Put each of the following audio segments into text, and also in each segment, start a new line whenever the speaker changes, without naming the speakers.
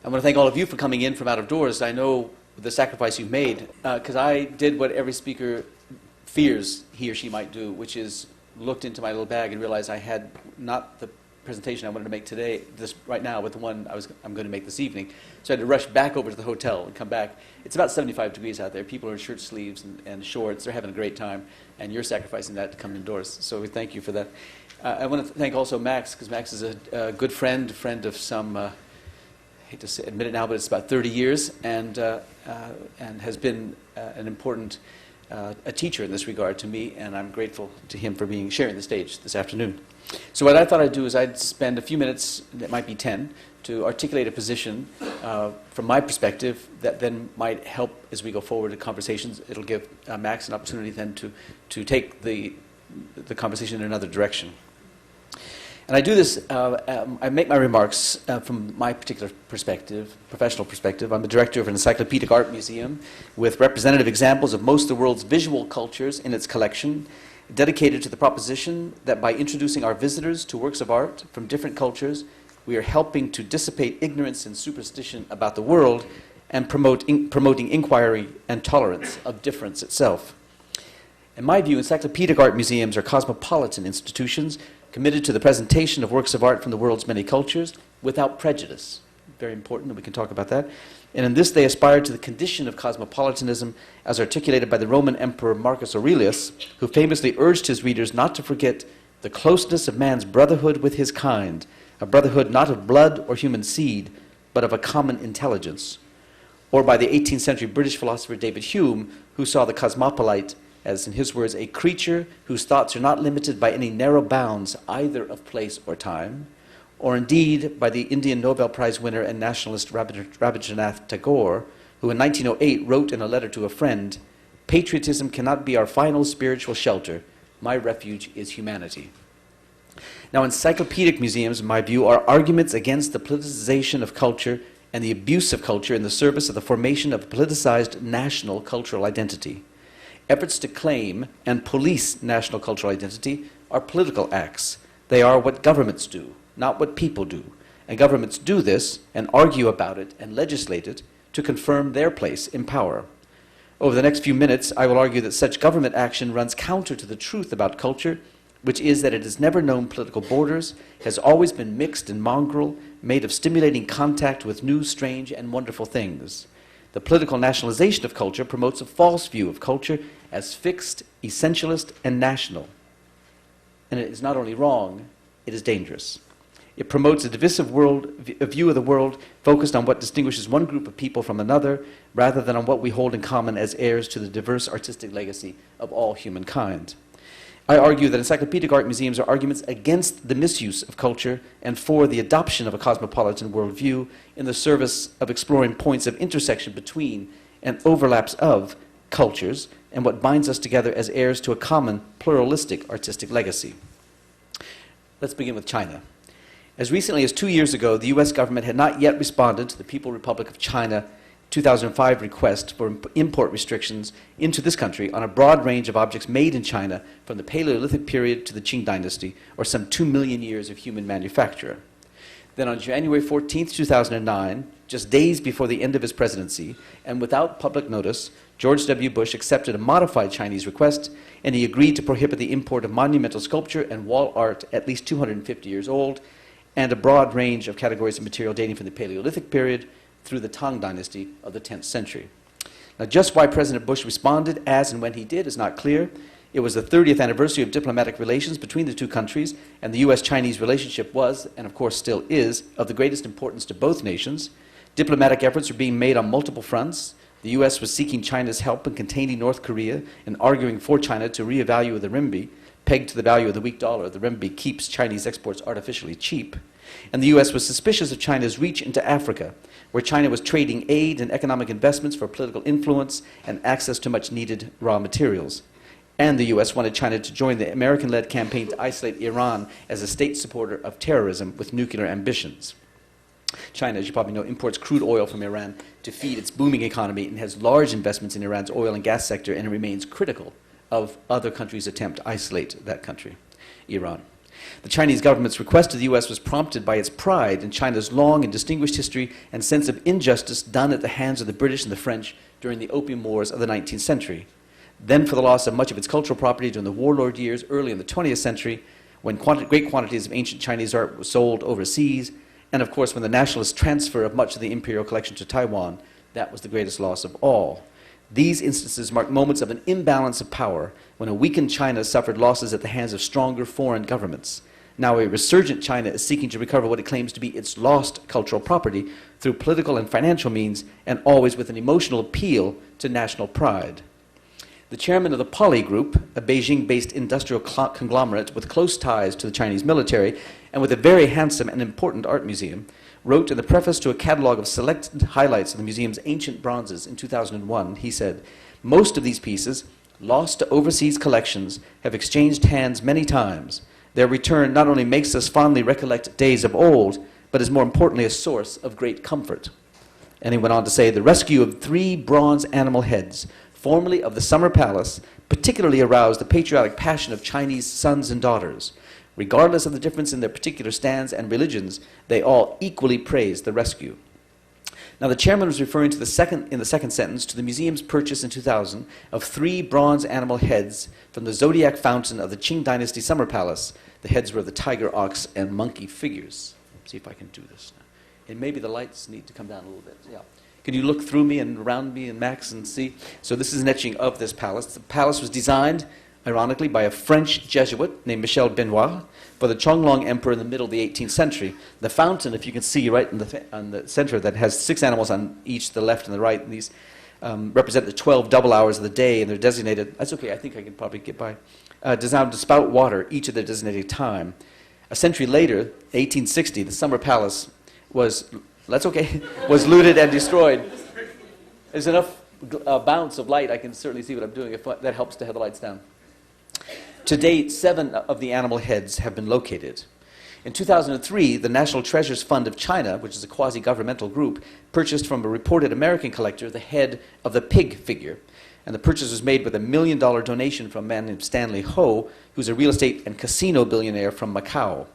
I want to thank all of you for coming in from out of doors. I know the sacrifice you've made, because I did what every speaker fears he or she might do, which is looked into my little bag and realized I had not the presentation I wanted to make today, right now, but the one I'm going to make this evening. So I had to rush back over to the hotel and come back. It's about 75 degrees out there. People are in shirt sleeves and shorts. They're having a great time, and you're sacrificing that to come indoors. So we thank you for that. I want to thank also Max, because Max is a good friend of some, I hate to admit it now, but it's about 30 years, and has been an important a teacher in this regard to me, and I'm grateful to him for sharing the stage this afternoon. So what I thought I'd do is I'd spend a few minutes, it might be 10, to articulate a position from my perspective that then might help as we go forward in conversations. It'll give Max an opportunity then to take the conversation in another direction. And I do this, I make my remarks from my particular perspective, professional perspective. I'm the director of an Encyclopedic art museum with representative examples of most of the world's visual cultures in its collection, dedicated to the proposition that by introducing our visitors to works of art from different cultures, we are helping to dissipate ignorance and superstition about the world and promoting inquiry and tolerance of difference itself. In my view, encyclopedic art museums are cosmopolitan institutions committed to the presentation of works of art from the world's many cultures without prejudice. Very important, and we can talk about that. And in this, they aspire to the condition of cosmopolitanism as articulated by the Roman Emperor Marcus Aurelius, who famously urged his readers not to forget the closeness of man's brotherhood with his kind, a brotherhood not of blood or human seed, but of a common intelligence. Or by the 18th century British philosopher David Hume, who saw the cosmopolite as, in his words, a creature whose thoughts are not limited by any narrow bounds either of place or time, or indeed by the Indian Nobel Prize winner and nationalist Rabindranath Tagore, who in 1908 wrote in a letter to a friend, "Patriotism cannot be our final spiritual shelter. My refuge is humanity." Now, encyclopedic museums, in my view, are arguments against the politicization of culture and the abuse of culture in the service of the formation of a politicized national cultural identity. Efforts to claim and police national cultural identity are political acts. They are what governments do, not what people do. And governments do this and argue about it and legislate it to confirm their place in power. Over the next few minutes, I will argue that such government action runs counter to the truth about culture, which is that it has never known political borders, has always been mixed and mongrel, made of stimulating contact with new, strange, and wonderful things. The political nationalization of culture promotes a false view of culture as fixed, essentialist, and national. And it is not only wrong, it is dangerous. It promotes a divisive view of the world focused on what distinguishes one group of people from another, rather than on what we hold in common as heirs to the diverse artistic legacy of all humankind. I argue that encyclopedic art museums are arguments against the misuse of culture and for the adoption of a cosmopolitan worldview in the service of exploring points of intersection between and overlaps of cultures and what binds us together as heirs to a common pluralistic artistic legacy. Let's begin with China. As recently as 2 years ago, the US government had not yet responded to the People's Republic of China 2005 request for import restrictions into this country on a broad range of objects made in China from the Paleolithic period to the Qing dynasty, or some 2 million years of human manufacture. Then on January 14, 2009, just days before the end of his presidency, and without public notice, George W. Bush accepted a modified Chinese request, and he agreed to prohibit the import of monumental sculpture and wall art at least 250 years old, and a broad range of categories of material dating from the Paleolithic period through the Tang dynasty of the 10th century. Now, just why President Bush responded as and when he did is not clear. It was the 30th anniversary of diplomatic relations between the two countries, and the US-Chinese relationship was, and of course still is, of the greatest importance to both nations. Diplomatic efforts were being made on multiple fronts. The US was seeking China's help in containing North Korea and arguing for China to reevaluate the renminbi. Pegged to the value of the weak dollar, the renminbi keeps Chinese exports artificially cheap. And the US was suspicious of China's reach into Africa, where China was trading aid and economic investments for political influence and access to much-needed raw materials. And the US wanted China to join the American-led campaign to isolate Iran as a state supporter of terrorism with nuclear ambitions. China, as you probably know, imports crude oil from Iran to feed its booming economy and has large investments in Iran's oil and gas sector, and it remains critical of other countries' attempt to isolate that country, Iran. The Chinese government's request to the U.S. was prompted by its pride in China's long and distinguished history and sense of injustice done at the hands of the British and the French during the Opium Wars of the 19th century. Then for the loss of much of its cultural property during the warlord years early in the 20th century, when great quantities of ancient Chinese art were sold overseas, and of course when the nationalist transfer of much of the imperial collection to Taiwan. That was the greatest loss of all. These instances mark moments of an imbalance of power when a weakened China suffered losses at the hands of stronger foreign governments. Now a resurgent China is seeking to recover what it claims to be its lost cultural property through political and financial means, and always with an emotional appeal to national pride. The chairman of the Poly Group, a Beijing-based industrial conglomerate with close ties to the Chinese military and with a very handsome and important art museum, wrote in the preface to a catalogue of selected highlights of the museum's ancient bronzes in 2001, he said, "Most of these pieces, lost to overseas collections, have exchanged hands many times. Their return not only makes us fondly recollect days of old, but is more importantly a source of great comfort." And he went on to say, "The rescue of 3 bronze animal heads, formerly of the Summer Palace, particularly aroused the patriotic passion of Chinese sons and daughters. Regardless of the difference in their particular stands and religions, they all equally praised the rescue." Now the chairman was referring to in the second sentence to the museum's purchase in 2000 of 3 bronze animal heads from the zodiac fountain of the Qing Dynasty Summer Palace. The heads were of the tiger, ox, and monkey figures. Let's see if I can do this now. And maybe the lights need to come down a little bit. Yeah. Can you look through me and around me and Max and see? So this is an etching of this palace. The palace was designed, ironically, by a French Jesuit named Michel Benoit for the Chonglong Emperor in the middle of the 18th century. The fountain, if you can see right on the center, that has 6 animals on each, the left and the right, and these represent the 12 double hours of the day, and they're designated, that's okay, I think I can probably get by, designed to spout water each of their designated time. A century later, 1860, the Summer Palace was, that's okay, was looted and destroyed. There's enough bounce of light, I can certainly see what I'm doing if that helps to have the lights down. To date, 7 of the animal heads have been located. In 2003, the National Treasures Fund of China, which is a quasi-governmental group, purchased from a reported American collector the head of the pig figure. And the purchase was made with a $1 million donation from a man named Stanley Ho, who's a real estate and casino billionaire from Macau.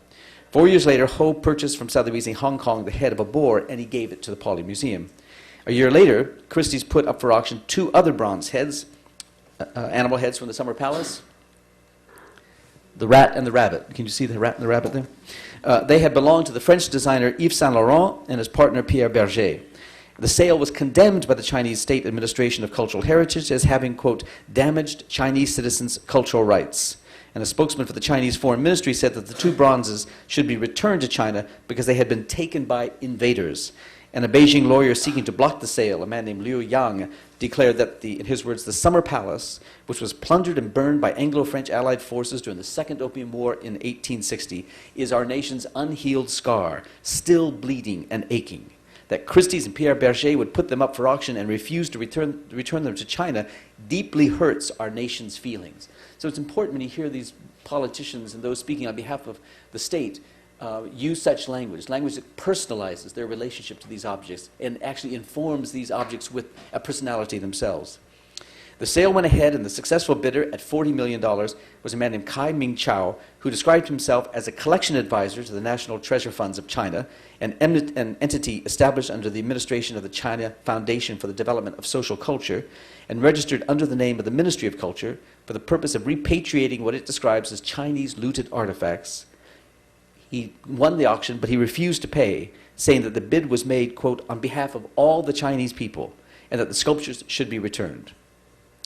4 years later, Ho purchased from Sotheby's in Hong Kong the head of a boar, and he gave it to the Poly Museum. A year later, Christie's put up for auction 2 other bronze heads, animal heads from the Summer Palace. The rat and the rabbit. Can you see the rat and the rabbit there? They had belonged to the French designer Yves Saint Laurent and his partner Pierre Berger. The sale was condemned by the Chinese State Administration of Cultural Heritage as having, quote, damaged Chinese citizens' cultural rights. And a spokesman for the Chinese Foreign Ministry said that the 2 bronzes should be returned to China because they had been taken by invaders. And a Beijing lawyer seeking to block the sale, a man named Liu Yang, declared that, in his words, the Summer Palace, which was plundered and burned by Anglo-French Allied forces during the Second Opium War in 1860, is our nation's unhealed scar, still bleeding and aching. That Christie's and Pierre Berger would put them up for auction and refuse to return them to China deeply hurts our nation's feelings. So it's important when you hear these politicians and those speaking on behalf of the state use such language that personalizes their relationship to these objects and actually informs these objects with a personality themselves. The sale went ahead, and the successful bidder at $40 million was a man named Kai Ming Chao, who described himself as a collection advisor to the National Treasure Funds of China, an entity established under the administration of the China Foundation for the Development of Social Culture, and registered under the name of the Ministry of Culture for the purpose of repatriating what it describes as Chinese looted artifacts. He won the auction, but he refused to pay, saying that the bid was made, quote, on behalf of all the Chinese people, and that the sculptures should be returned.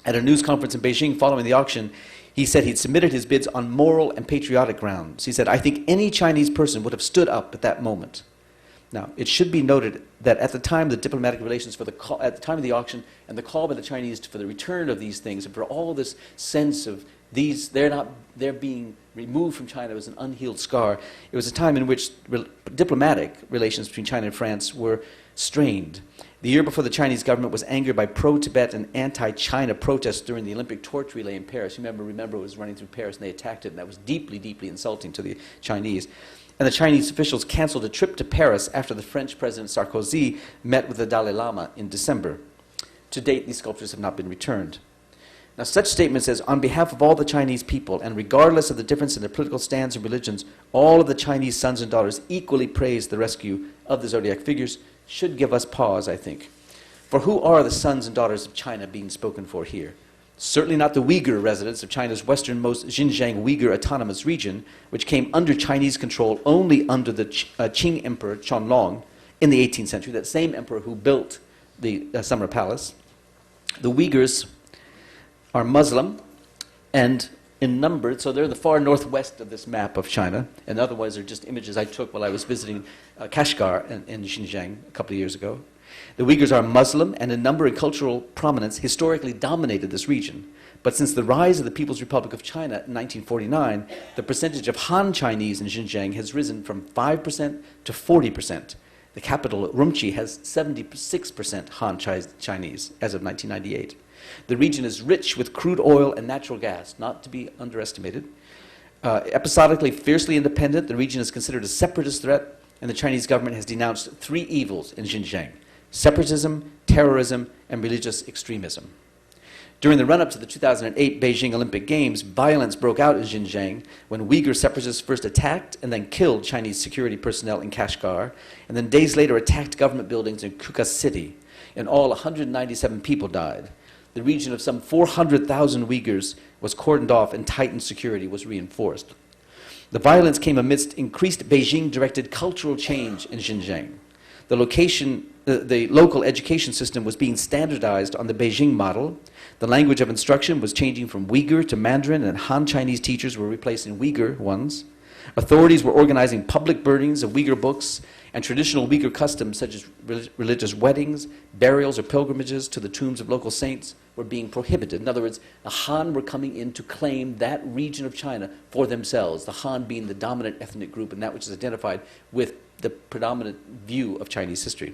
At a news conference in Beijing following the auction, he said he'd submitted his bids on moral and patriotic grounds. He said, I think any Chinese person would have stood up at that moment. Now, it should be noted that at the time the diplomatic relations at the time of the auction and the call by the Chinese for the return of these things, and for all this sense of they're being removed from China as an unhealed scar, it was a time in which diplomatic relations between China and France were strained. The year before, the Chinese government was angered by pro-Tibet and anti-China protests during the Olympic torch relay in Paris. Remember it was running through Paris, and they attacked it, and that was deeply, deeply insulting to the Chinese. And the Chinese officials canceled a trip to Paris after the French President Sarkozy met with the Dalai Lama in December. To date, these sculptures have not been returned. Now, such statement says, on behalf of all the Chinese people, and regardless of the difference in their political stands and religions, all of the Chinese sons and daughters equally praise the rescue of the zodiac figures, should give us pause, I think. For who are the sons and daughters of China being spoken for here? Certainly not the Uyghur residents of China's westernmost Xinjiang Uyghur Autonomous Region, which came under Chinese control only under the Qing Emperor Qianlong in the 18th century, that same emperor who built the Summer Palace. The Uyghurs are Muslim and in number, so they're the far northwest of this map of China, and otherwise they're just images I took while I was visiting Kashgar in Xinjiang a couple of years ago. The Uyghurs are Muslim and in number and cultural prominence historically dominated this region. But since the rise of the People's Republic of China in 1949, the percentage of Han Chinese in Xinjiang has risen from 5% to 40%. The capital, Urumqi, has 76% Han Chinese as of 1998. The region is rich with crude oil and natural gas, not to be underestimated. Episodically fiercely independent, the region is considered a separatist threat, and the Chinese government has denounced three evils in Xinjiang: separatism, terrorism, and religious extremism. During the run-up to the 2008 Beijing Olympic Games, violence broke out in Xinjiang when Uyghur separatists first attacked and then killed Chinese security personnel in Kashgar, and then days later attacked government buildings in Kuka City. In all, 197 people died. The region of some 400,000 Uyghurs was cordoned off and tightened security was reinforced. The violence came amidst increased Beijing-directed cultural change in Xinjiang. The local education system was being standardized on the Beijing model. The language of instruction was changing from Uyghur to Mandarin, and Han Chinese teachers were replacing Uyghur ones. Authorities were organizing public burnings of Uyghur books, and traditional Uyghur customs such as religious weddings, burials, or pilgrimages to the tombs of local saints were being prohibited. In other words, the Han were coming in to claim that region of China for themselves, the Han being the dominant ethnic group and that which is identified with the predominant view of Chinese history.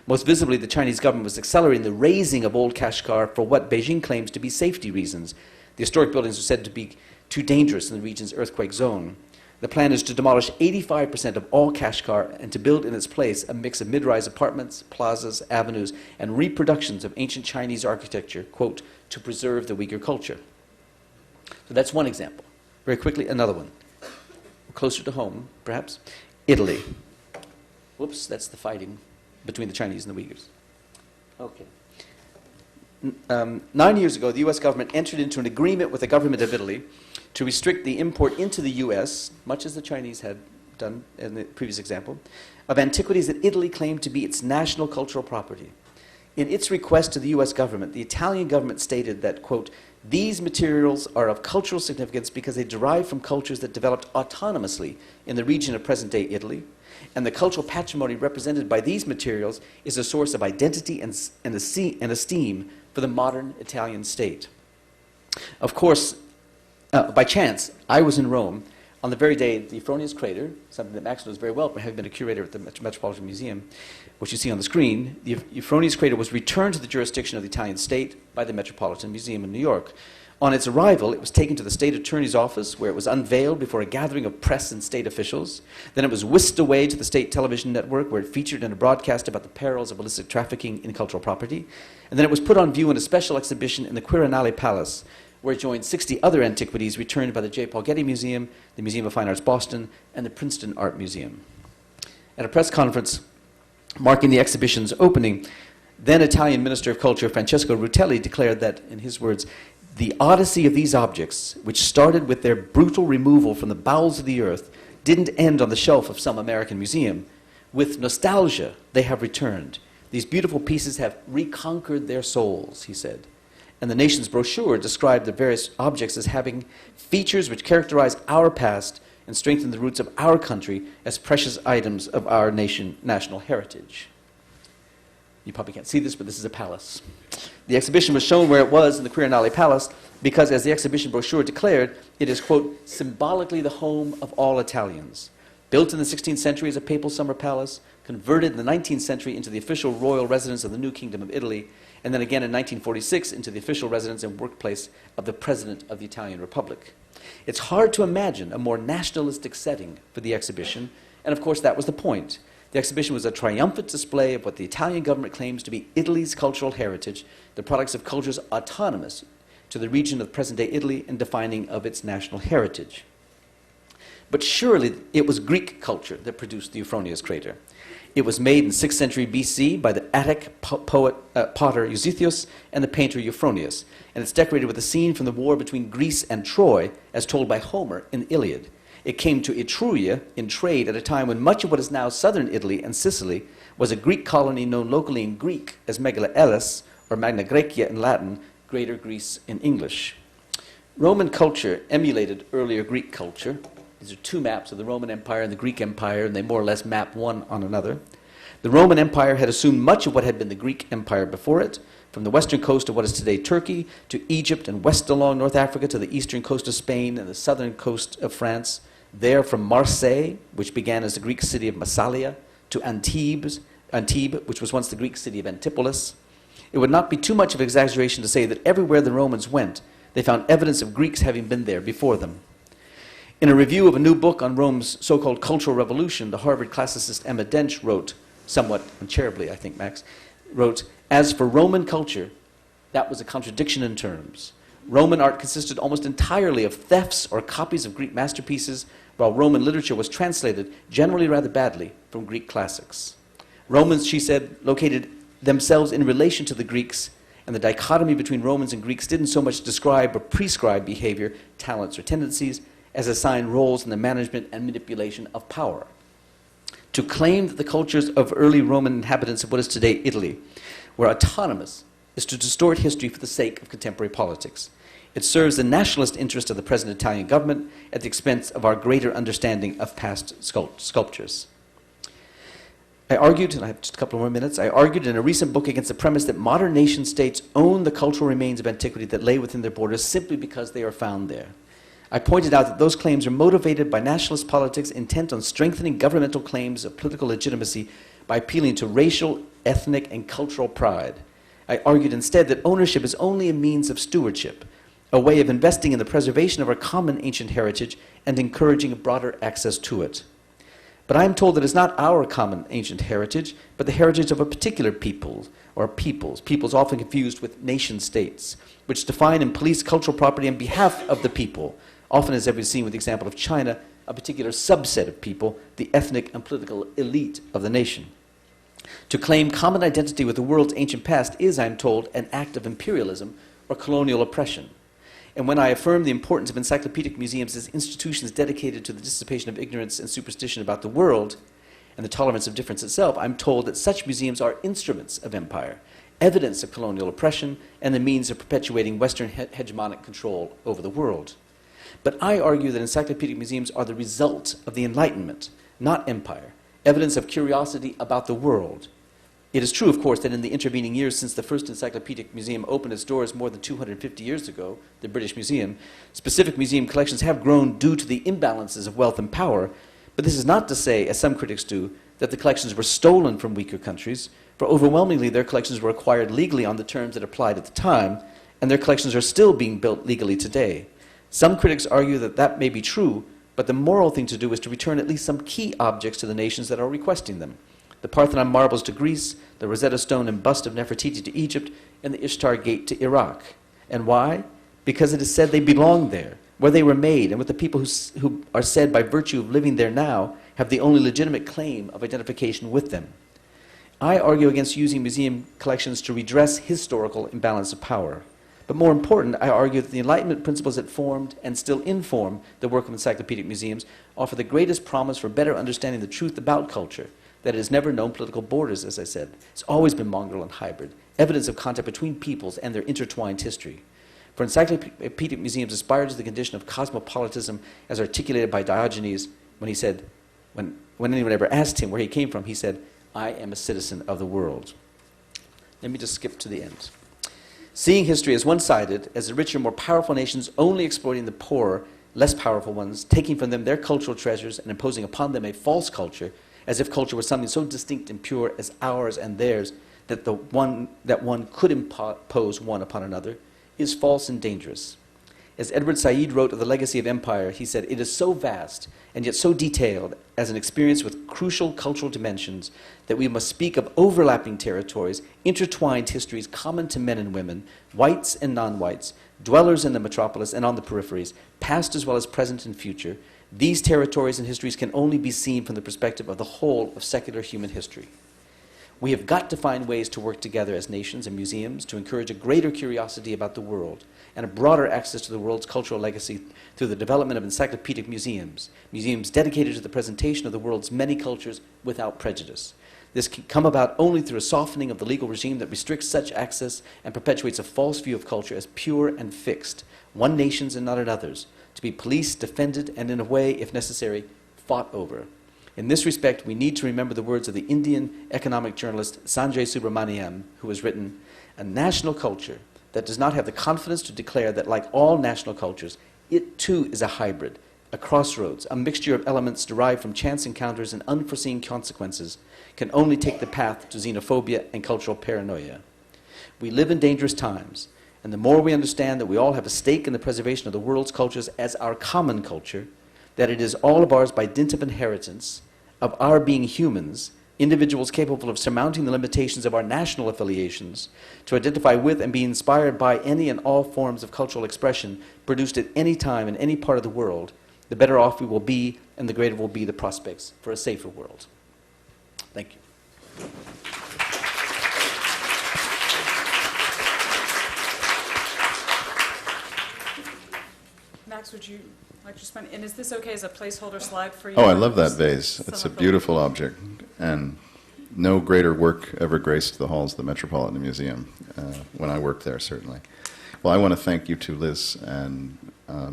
Most visibly, the Chinese government was accelerating the razing of old Kashgar for what Beijing claims to be safety reasons. The historic buildings are said to be too dangerous in the region's earthquake zone. The plan is to demolish 85% of all Kashgar and to build in its place a mix of mid-rise apartments, plazas, avenues, and reproductions of ancient Chinese architecture, quote, to preserve the Uyghur culture. So that's one example. Very quickly, another one. Closer to home, perhaps, Italy. Whoops, that's the fighting between the Chinese and the Uyghurs. Okay. 9 years ago, the U.S. government entered into an agreement with the government of Italy to restrict the import into the U.S., much as the Chinese had done in the previous example, of antiquities that Italy claimed to be its national cultural property. In its request to the U.S. government, the Italian government stated that, quote, these materials are of cultural significance because they derive from cultures that developed autonomously in the region of present-day Italy, and the cultural patrimony represented by these materials is a source of identity and esteem for the modern Italian state. Of course, by chance, I was in Rome on the very day the Euphroneous crater, something that Maxwell knows very well from having been a curator at the Metropolitan Museum, which you see on the screen, the Euphroneous crater was returned to the jurisdiction of the Italian state by the Metropolitan Museum in New York. On its arrival, it was taken to the state attorney's office, where it was unveiled before a gathering of press and state officials. Then it was whisked away to the state television network, where it featured in a broadcast about the perils of illicit trafficking in cultural property. And then it was put on view in a special exhibition in the Quirinale Palace, where it joined 60 other antiquities returned by the J. Paul Getty Museum, the Museum of Fine Arts Boston, and the Princeton Art Museum. At a press conference marking the exhibition's opening, then Italian Minister of Culture Francesco Rutelli declared that, in his words, the odyssey of these objects, which started with their brutal removal from the bowels of the earth, didn't end on the shelf of some American museum. With nostalgia, they have returned. These beautiful pieces have reconquered their souls, he said. And the nation's brochure described the various objects as having features which characterize our past and strengthen the roots of our country as precious items of our national heritage. You probably can't see this, but this is a palace. The exhibition was shown where it was in the Quirinale Palace because, as the exhibition brochure declared, it is, quote, symbolically the home of all Italians. Built in the 16th century as a papal summer palace, converted in the 19th century into the official royal residence of the new Kingdom of Italy, and then again in 1946 into the official residence and workplace of the President of the Italian Republic. It's hard to imagine a more nationalistic setting for the exhibition, and of course that was the point. The exhibition was a triumphant display of what the Italian government claims to be Italy's cultural heritage, the products of cultures autonomous to the region of present-day Italy and defining of its national heritage. But surely it was Greek culture that produced the Euphronius crater. It was made in 6th century BC by the Attic potter Eusithius and the painter Euphronius, and it's decorated with a scene from the war between Greece and Troy, as told by Homer in the Iliad. It came to Etruria in trade at a time when much of what is now southern Italy and Sicily was a Greek colony known locally in Greek as Megala Elis, or Magna Graecia in Latin, Greater Greece in English. Roman culture emulated earlier Greek culture. These are two maps of the Roman Empire and the Greek Empire, and they more or less map one on another. The Roman Empire had assumed much of what had been the Greek Empire before it, from the western coast of what is today Turkey, to Egypt and west along North Africa to the eastern coast of Spain and the southern coast of France. There from Marseille, which began as the Greek city of Massalia, to Antibes, which was once the Greek city of Antipolis. It would not be too much of an exaggeration to say that everywhere the Romans went, they found evidence of Greeks having been there before them. In a review of a new book on Rome's so-called Cultural Revolution, the Harvard classicist Emma Dench wrote, somewhat uncharitably, I think, Max, wrote, "As for Roman culture, that was a contradiction in terms. Roman art consisted almost entirely of thefts or copies of Greek masterpieces, while Roman literature was translated, generally rather badly, from Greek classics. Romans," she said, "located themselves in relation to the Greeks, and the dichotomy between Romans and Greeks didn't so much describe or prescribe behavior, talents, or tendencies, as assign roles in the management and manipulation of power. To claim that the cultures of early Roman inhabitants of what is today Italy were autonomous is to distort history for the sake of contemporary politics. It serves the nationalist interest of the present Italian government at the expense of our greater understanding of past sculptures." I argued, and I have just a couple more minutes, I argued in a recent book against the premise that modern nation states own the cultural remains of antiquity that lay within their borders simply because they are found there. I pointed out that those claims are motivated by nationalist politics intent on strengthening governmental claims of political legitimacy by appealing to racial, ethnic, and cultural pride. I argued instead that ownership is only a means of stewardship, a way of investing in the preservation of our common ancient heritage and encouraging broader access to it. But I am told that it's not our common ancient heritage, but the heritage of a particular people, or peoples often confused with nation states, which define and police cultural property on behalf of the people, often, as we've seen with the example of China, a particular subset of people, the ethnic and political elite of the nation. To claim common identity with the world's ancient past is, I am told, an act of imperialism or colonial oppression. And when I affirm the importance of encyclopedic museums as institutions dedicated to the dissipation of ignorance and superstition about the world and the tolerance of difference itself, I'm told that such museums are instruments of empire, evidence of colonial oppression, and the means of perpetuating Western hegemonic control over the world. But I argue that encyclopedic museums are the result of the Enlightenment, not empire, evidence of curiosity about the world. It is true, of course, that in the intervening years since the first encyclopedic museum opened its doors more than 250 years ago, the British Museum, specific museum collections have grown due to the imbalances of wealth and power, but this is not to say, as some critics do, that the collections were stolen from weaker countries, for overwhelmingly their collections were acquired legally on the terms that applied at the time, and their collections are still being built legally today. Some critics argue that that may be true, but the moral thing to do is to return at least some key objects to the nations that are requesting them. The Parthenon marbles to Greece, the Rosetta Stone and bust of Nefertiti to Egypt, and the Ishtar Gate to Iraq. And why? Because it is said they belong there, where they were made, and with the people who are said by virtue of living there now have the only legitimate claim of identification with them. I argue against using museum collections to redress historical imbalance of power. But more important, I argue that the Enlightenment principles that formed and still inform the work of encyclopedic museums offer the greatest promise for better understanding the truth about culture, that it has never known political borders, as I said. It's always been mongrel and hybrid, evidence of contact between peoples and their intertwined history. For encyclopedic museums aspire to the condition of cosmopolitanism as articulated by Diogenes when he said, when anyone ever asked him where he came from, he said, "I am a citizen of the world." Let me just skip to the end. Seeing history as one-sided, as the richer, more powerful nations only exploiting the poorer, less powerful ones, taking from them their cultural treasures and imposing upon them a false culture, as if culture was something so distinct and pure as ours and theirs that one could impose one upon another, is false and dangerous. As Edward Said wrote of the legacy of empire, he said, "It is so vast and yet so detailed as an experience with crucial cultural dimensions that we must speak of overlapping territories, intertwined histories common to men and women, whites and non-whites, dwellers in the metropolis and on the peripheries, past as well as present and future. These territories and histories can only be seen from the perspective of the whole of secular human history. We have got to find ways to work together as nations and museums to encourage a greater curiosity about the world and a broader access to the world's cultural legacy through the development of encyclopedic museums, museums dedicated to the presentation of the world's many cultures without prejudice. This can come about only through a softening of the legal regime that restricts such access and perpetuates a false view of culture as pure and fixed, one nation's and not another's, to be policed, defended, and in a way, if necessary, fought over. In this respect, we need to remember the words of the Indian economic journalist Sanjay Subramaniam, who has written, "A national culture that does not have the confidence to declare that, like all national cultures, it too is a hybrid, a crossroads, a mixture of elements derived from chance encounters and unforeseen consequences, can only take the path to xenophobia and cultural paranoia. We live in dangerous times, and the more we understand that we all have a stake in the preservation of the world's cultures as our common culture, that it is all of ours by dint of inheritance, of our being humans, individuals capable of surmounting the limitations of our national affiliations, to identify with and be inspired by any and all forms of cultural expression produced at any time in any part of the world, the better off we will be and the greater will be the prospects for a safer world." Thank you.
Max, would you like to spend, and is this okay as a placeholder slide for you?
Oh, I love that vase. It's a beautiful object, and no greater work ever graced the halls of the Metropolitan Museum, when I worked there, certainly. Well, I want to thank you too, Liz, and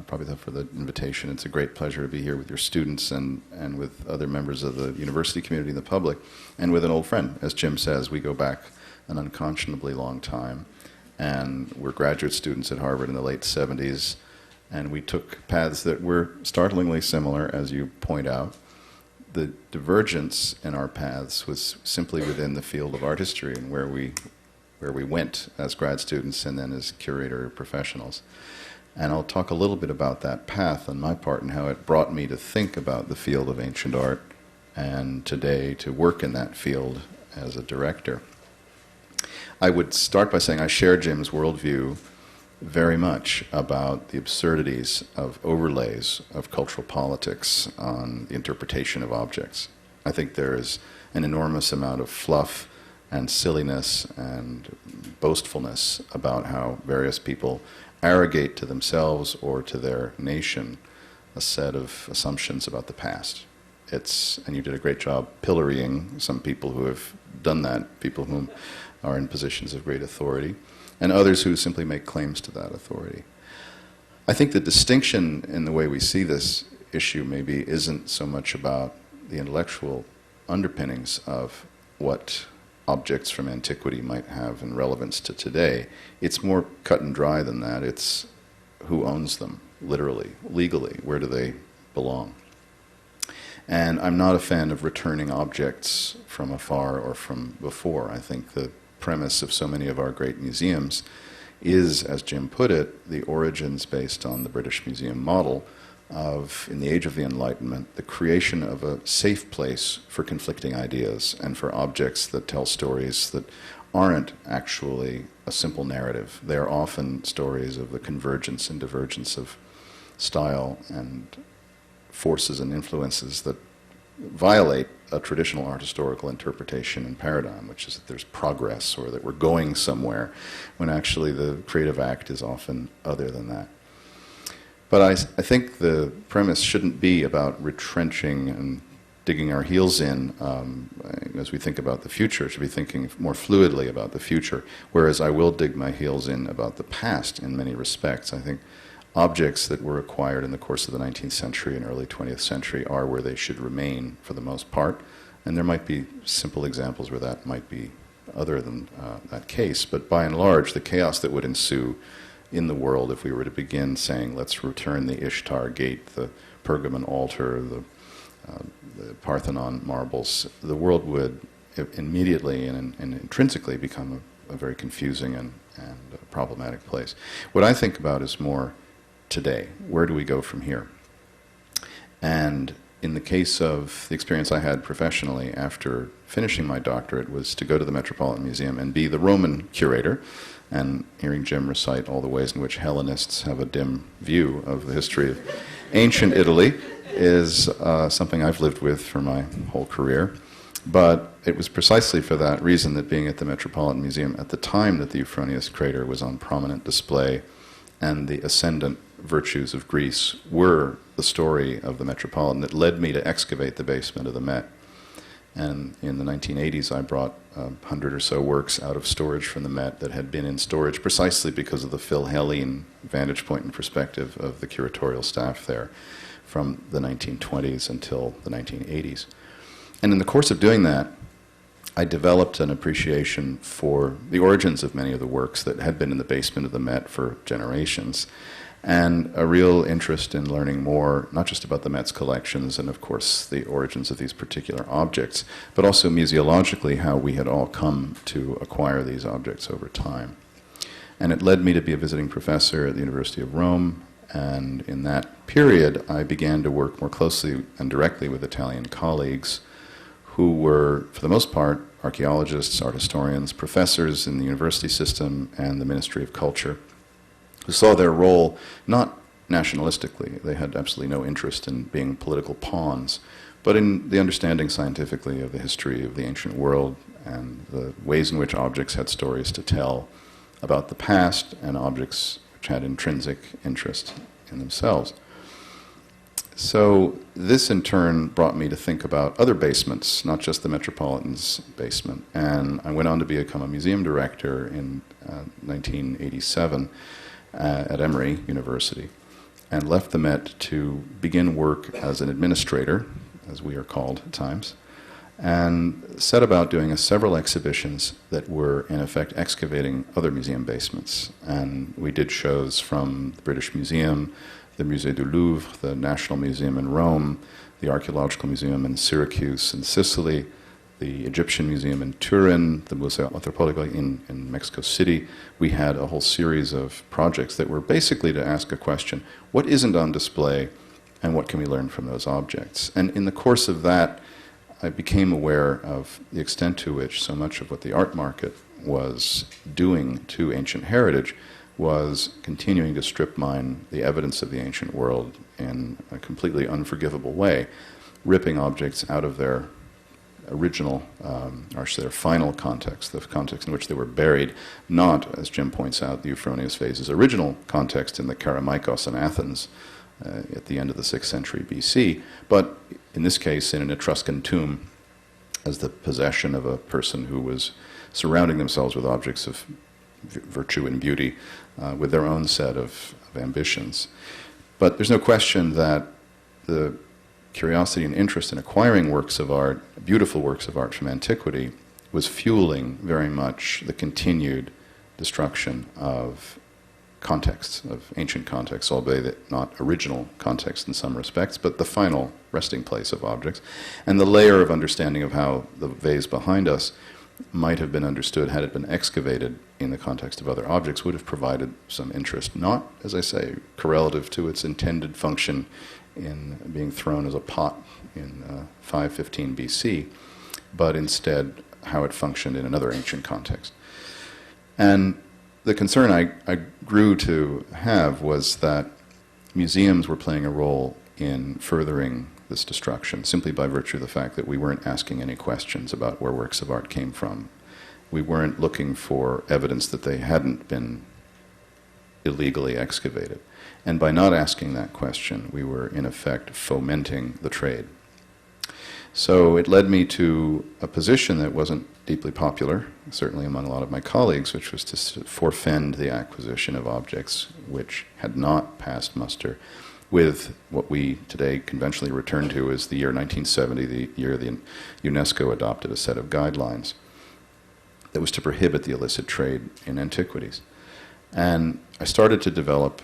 probably for the invitation. It's a great pleasure to be here with your students and with other members of the university community and the public, and with an old friend. As Jim says, we go back an unconscionably long time, and we're graduate students at Harvard in the late 70s, and we took paths that were startlingly similar, as you point out. The divergence in our paths was simply within the field of art history and where we went as grad students and then as curator professionals. And I'll talk a little bit about that path on my part and how it brought me to think about the field of ancient art and today to work in that field as a director. I would start by saying I share Jim's worldview very much about the absurdities of overlays of cultural politics on the interpretation of objects. I think there is an enormous amount of fluff and silliness and boastfulness about how various people arrogate to themselves or to their nation a set of assumptions about the past. And you did a great job pillorying some people who have done that, people who are in positions of great authority, and others who simply make claims to that authority. I think the distinction in the way we see this issue maybe isn't so much about the intellectual underpinnings of what objects from antiquity might have in relevance to today. It's more cut and dry than that. It's who owns them, literally, legally. Where do they belong? And I'm not a fan of returning objects from afar or from before. I think the premise of so many of our great museums is, as Jim put it, the origins based on the British Museum model of, in the age of the Enlightenment, the creation of a safe place for conflicting ideas and for objects that tell stories that aren't actually a simple narrative. They are often stories of the convergence and divergence of style and forces and influences that violate a traditional art historical interpretation and paradigm, which is that there's progress or that we're going somewhere, when actually the creative act is often other than that. But I think the premise shouldn't be about retrenching and digging our heels in as we think about the future. It should be thinking more fluidly about the future, whereas I will dig my heels in about the past in many respects. I think objects that were acquired in the course of the 19th century and early 20th century are where they should remain for the most part, and there might be simple examples where that might be other than that case, but by and large the chaos that would ensue in the world if we were to begin saying let's return the Ishtar gate, the Pergamon altar, the Parthenon marbles, the world would immediately and intrinsically become a very confusing and problematic place. What I think about is more today? Where do we go from here? And in the case of the experience I had professionally after finishing my doctorate was to go to the Metropolitan Museum and be the Roman curator, and hearing Jim recite all the ways in which Hellenists have a dim view of the history of ancient Italy is something I've lived with for my whole career. But it was precisely for that reason that being at the Metropolitan Museum at the time that the Euphronius crater was on prominent display and the ascendant virtues of Greece were the story of the Metropolitan that led me to excavate the basement of the Met. And in the 1980s, I brought 100 or so works out of storage from the Met that had been in storage precisely because of the Philhellene vantage point and perspective of the curatorial staff there from the 1920s until the 1980s. And in the course of doing that, I developed an appreciation for the origins of many of the works that had been in the basement of the Met for generations, and a real interest in learning more, not just about the Met's collections and, of course, the origins of these particular objects, but also museologically how we had all come to acquire these objects over time. And it led me to be a visiting professor at the University of Rome, and in that period I began to work more closely and directly with Italian colleagues who were, for the most part, archaeologists, art historians, professors in the university system and the Ministry of Culture, who saw their role not nationalistically. They had absolutely no interest in being political pawns, but in the understanding scientifically of the history of the ancient world and the ways in which objects had stories to tell about the past and objects which had intrinsic interest in themselves. So this in turn brought me to think about other basements, not just the Metropolitan's basement. And I went on to become a museum director in 1987 at Emory University, and left the Met to begin work as an administrator, as we are called at times, and set about doing several exhibitions that were in effect excavating other museum basements. And we did shows from the British Museum, the Musée du Louvre, the National Museum in Rome, the Archaeological Museum in Syracuse in Sicily, the Egyptian Museum in Turin, the Museo Antropologico in Mexico City. We had a whole series of projects that were basically to ask a question: what isn't on display and what can we learn from those objects? And in the course of that, I became aware of the extent to which so much of what the art market was doing to ancient heritage was continuing to strip mine the evidence of the ancient world in a completely unforgivable way, ripping objects out of their original, or their final context, the context in which they were buried, not, as Jim points out, the Euphronius vase's original context in the Kerameikos in Athens at the end of the 6th century BC, but in this case in an Etruscan tomb as the possession of a person who was surrounding themselves with objects of virtue and beauty with their own set of ambitions. But there's no question that the curiosity and interest in acquiring works of art, beautiful works of art from antiquity, was fueling very much the continued destruction of contexts, of ancient contexts, albeit not original context in some respects, but the final resting place of objects. And the layer of understanding of how the vase behind us might have been understood had it been excavated in the context of other objects would have provided some interest, not, as I say, correlative to its intended function in being thrown as a pot in 515 BC, but instead how it functioned in another ancient context. And the concern I grew to have was that museums were playing a role in furthering this destruction simply by virtue of the fact that we weren't asking any questions about where works of art came from. We weren't looking for evidence that they hadn't been illegally excavated. And by not asking that question, we were in effect fomenting the trade. So it led me to a position that wasn't deeply popular, certainly among a lot of my colleagues, which was to forfend the acquisition of objects which had not passed muster with what we today conventionally return to as the year 1970, the year the UNESCO adopted a set of guidelines that was to prohibit the illicit trade in antiquities. And I started to develop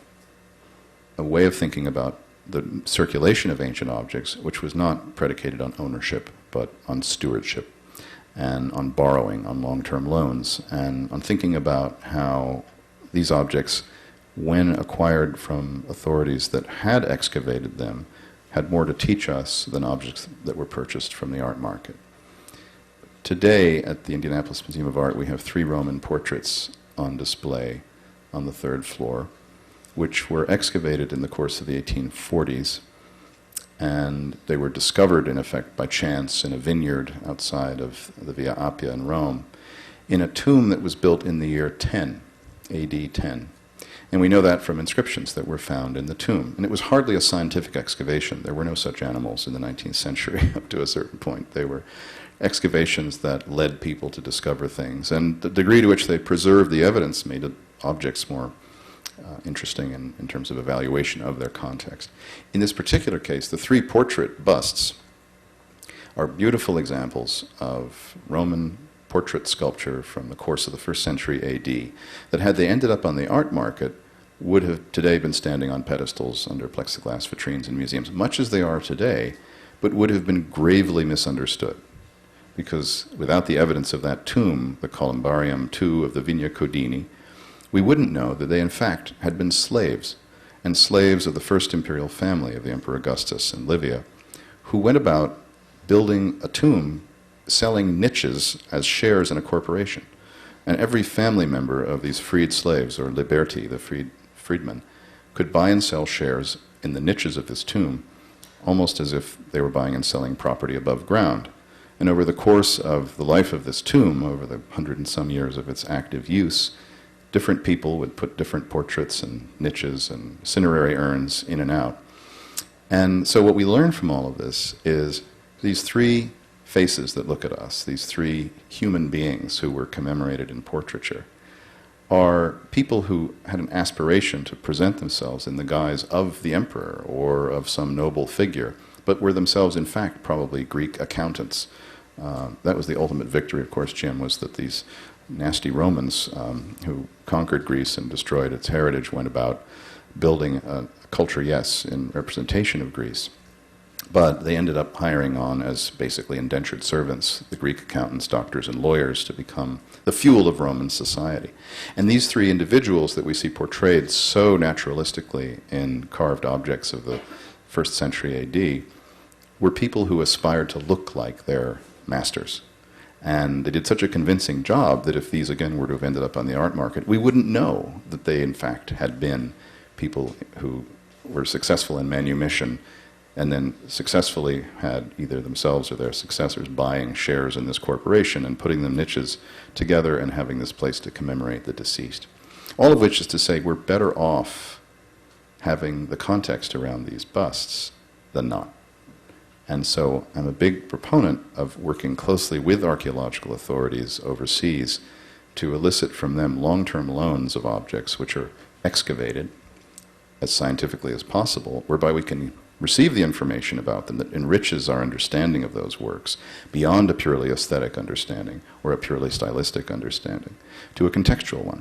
a way of thinking about the circulation of ancient objects, which was not predicated on ownership, but on stewardship, and on borrowing, on long-term loans, and on thinking about how these objects when acquired from authorities that had excavated them, had more to teach us than objects that were purchased from the art market. Today, at the Indianapolis Museum of Art, we have 3 Roman portraits on display on the 3rd floor, which were excavated in the course of the 1840s, and they were discovered, in effect, by chance in a vineyard outside of the Via Appia in Rome, in a tomb that was built in the year 10, AD 10. And we know that from inscriptions that were found in the tomb. And it was hardly a scientific excavation. There were no such animals in the 19th century up to a certain point. They were excavations that led people to discover things. And the degree to which they preserved the evidence made objects more interesting in terms of evaluation of their context. In this particular case, the 3 portrait busts are beautiful examples of Roman portrait sculpture from the course of the 1st century AD that, had they ended up on the art market, would have today been standing on pedestals under plexiglass vitrines in museums, much as they are today, but would have been gravely misunderstood. Because without the evidence of that tomb, the Columbarium II of the Vigna Codini, we wouldn't know that they in fact had been slaves, and slaves of the first imperial family of the Emperor Augustus and Livia, who went about building a tomb, selling niches as shares in a corporation. And every family member of these freed slaves, or liberti, the freedmen, could buy and sell shares in the niches of this tomb, almost as if they were buying and selling property above ground. And over the course of the life of this tomb, over the 100 and some years of its active use, different people would put different portraits and niches and cinerary urns in and out. And so what we learn from all of this is these 3 faces that look at us, these 3 human beings who were commemorated in portraiture, are people who had an aspiration to present themselves in the guise of the emperor or of some noble figure, but were themselves, in fact, probably Greek accountants. That was the ultimate victory, of course, Jim, was that these nasty Romans who conquered Greece and destroyed its heritage went about building a culture, yes, in representation of Greece. But they ended up hiring on as basically indentured servants, the Greek accountants, doctors, and lawyers to become the fuel of Roman society. And these 3 individuals that we see portrayed so naturalistically in carved objects of the 1st century AD were people who aspired to look like their masters. And they did such a convincing job that if these again were to have ended up on the art market, we wouldn't know that they in fact had been people who were successful in manumission and then successfully had either themselves or their successors buying shares in this corporation and putting them niches together and having this place to commemorate the deceased. All of which is to say we're better off having the context around these busts than not. And so I'm a big proponent of working closely with archaeological authorities overseas to elicit from them long-term loans of objects which are excavated as scientifically as possible, whereby we can receive the information about them that enriches our understanding of those works beyond a purely aesthetic understanding or a purely stylistic understanding to a contextual one.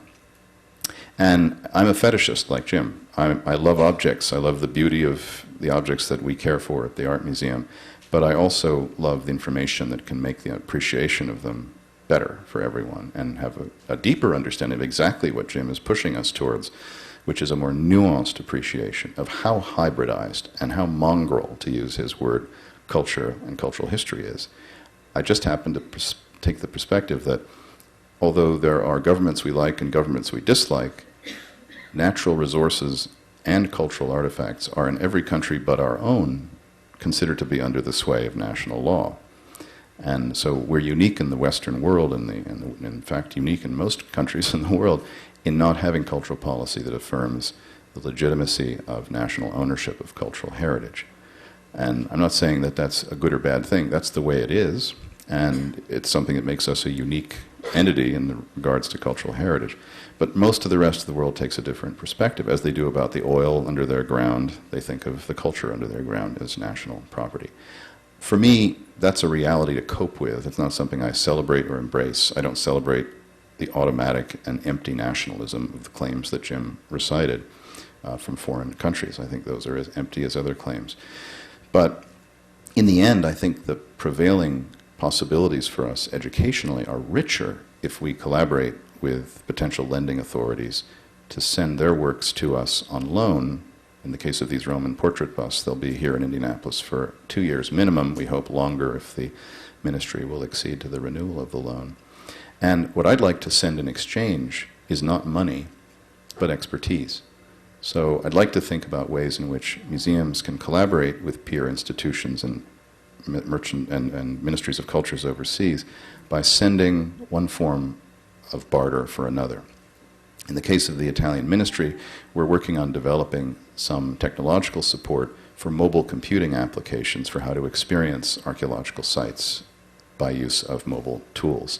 And I'm a fetishist like Jim. I love objects. I love the beauty of the objects that we care for at the Art Museum, but I also love the information that can make the appreciation of them better for everyone and have a deeper understanding of exactly what Jim is pushing us towards, which is a more nuanced appreciation of how hybridized and how mongrel, to use his word, culture and cultural history is. I just happen to take the perspective that although there are governments we like and governments we dislike, natural resources and cultural artifacts are in every country but our own considered to be under the sway of national law. And so we're unique in the Western world, and in fact unique in most countries in the world, in not having cultural policy that affirms the legitimacy of national ownership of cultural heritage. And I'm not saying that that's a good or bad thing. That's the way it is, and it's something that makes us a unique entity in regards to cultural heritage. But most of the rest of the world takes a different perspective. As they do about the oil under their ground, they think of the culture under their ground as national property. For me, that's a reality to cope with. It's not something I celebrate or embrace. I don't celebrate the automatic and empty nationalism of the claims that Jim recited from foreign countries. I think those are as empty as other claims. But in the end, I think the prevailing possibilities for us educationally are richer if we collaborate with potential lending authorities to send their works to us on loan. In the case of these Roman portrait busts, they'll be here in Indianapolis for 2 years minimum. We hope longer if the ministry will accede to the renewal of the loan. And what I'd like to send in exchange is not money, but expertise. So I'd like to think about ways in which museums can collaborate with peer institutions and merchant and ministries of cultures overseas by sending one form of barter for another. In the case of the Italian ministry, we're working on developing some technological support for mobile computing applications for how to experience archaeological sites by use of mobile tools.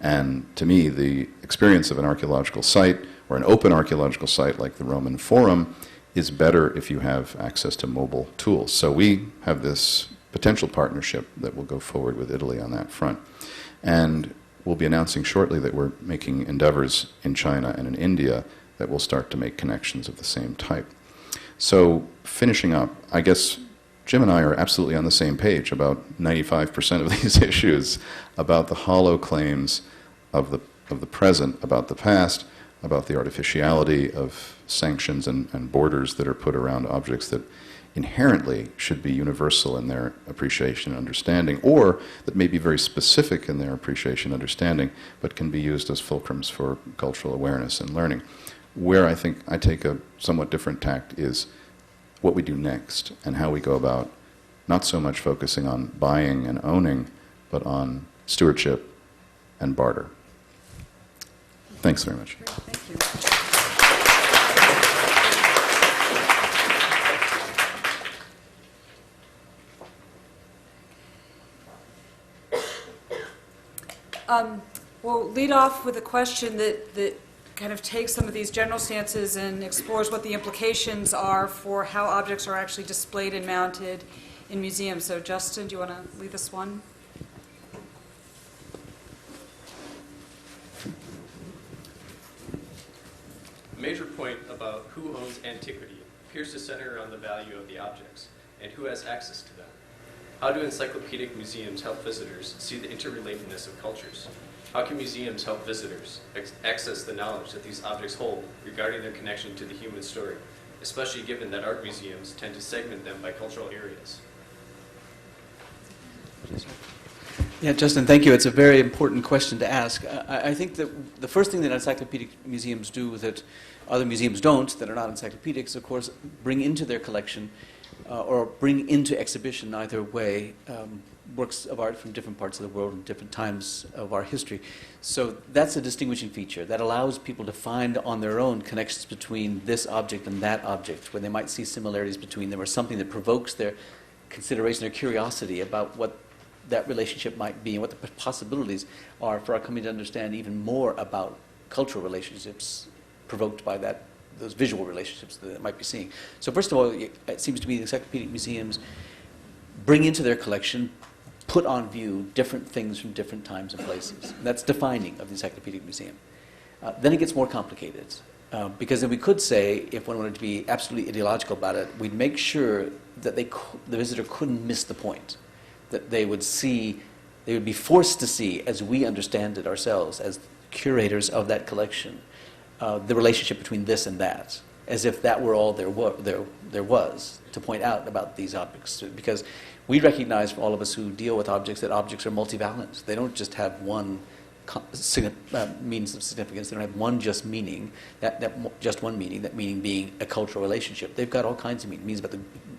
And to me, the experience of an archaeological site or an open archaeological site like the Roman Forum is better if you have access to mobile tools. So we have this potential partnership that will go forward with Italy on that front. And we'll be announcing shortly that we're making endeavors in China and in India that will start to make connections of the same type. So finishing up, I guess Jim and I are absolutely on the same page about 95% of these issues, about the hollow claims of the present, about the past, about the artificiality of sanctions and borders that are put around objects that inherently should be universal in their appreciation and understanding, or that may be very specific in their appreciation and understanding, but can be used as fulcrums for cultural awareness and learning. Where I think I take a somewhat different tact is what we do next and how we go about not so much focusing on buying and owning, but on stewardship and barter. Thanks very much.
Great, thank you. We'll lead off with a question that kind of takes some of these general stances and explores what the implications are for how objects are actually displayed and mounted in museums. So Justin, do you want to lead this one?
A major point about who owns antiquity appears to center around the value of the objects and who has access to them. How do encyclopedic museums help visitors see the interrelatedness of cultures? How can museums help visitors access the knowledge that these objects hold regarding their connection to the human story, especially given that art museums tend to segment them by cultural areas?
Yeah, Justin, thank you. It's a very important question to ask. I think that the first thing that encyclopedic museums do that other museums don't, that are not encyclopedics, of course, bring into their collection or bring into exhibition either way works of art from different parts of the world and different times of our history. So that's a distinguishing feature that allows people to find on their own connections between this object and that object, where they might see similarities between them or something that provokes their consideration, their curiosity about what that relationship might be and what the possibilities are for our coming to understand even more about cultural relationships provoked by those visual relationships that they might be seeing. So first of all, it seems to me the encyclopedic museums bring into their collection, put on view different things from different times and places. And that's defining of the Encyclopedic Museum. Then it gets more complicated. Because then we could say, if one wanted to be absolutely ideological about it, we'd make sure that the visitor couldn't miss the point. That they would be forced to see, as we understand it ourselves, as curators of that collection, the relationship between this and that, as if that were all there was to point out about these objects. Because we recognize, for all of us who deal with objects, that objects are multivalent. They don't just have one means of significance. They don't have one just meaning, just one meaning, that meaning being a cultural relationship. They've got all kinds of meanings about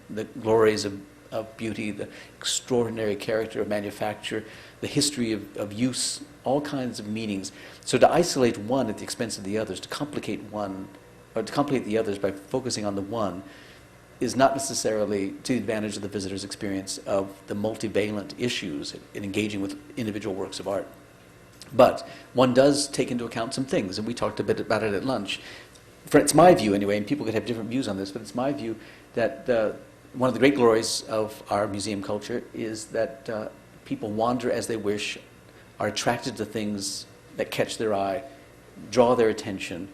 the glories of beauty, the extraordinary character of manufacture, the history of use, all kinds of meanings. So to isolate one at the expense of the others, to complicate one, or to complicate the others by focusing on the one, is not necessarily to the advantage of the visitor's experience of the multivalent issues in engaging with individual works of art. But one does take into account some things, and we talked a bit about it at lunch. It's my view anyway, and people could have different views on this, but it's my view that one of the great glories of our museum culture is that people wander as they wish, are attracted to things that catch their eye, draw their attention.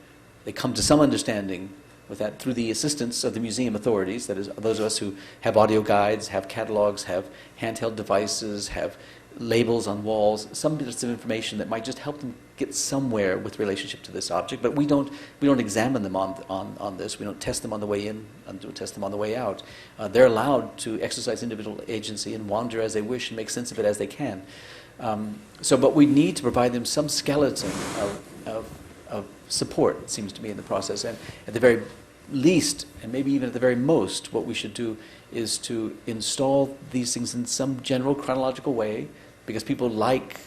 They come to some understanding with that through the assistance of the museum authorities, that is, those of us who have audio guides, have catalogs, have handheld devices, have labels on walls, some bits of information that might just help them get somewhere with relationship to this object, but we don't examine them on this. We don't test them on the way in, and don't test them on the way out. They're allowed to exercise individual agency and wander as they wish and make sense of it as they can. But we need to provide them some skeleton of support, it seems to me, in the process. And at the very least, and maybe even at the very most, what we should do is to install these things in some general chronological way, because people like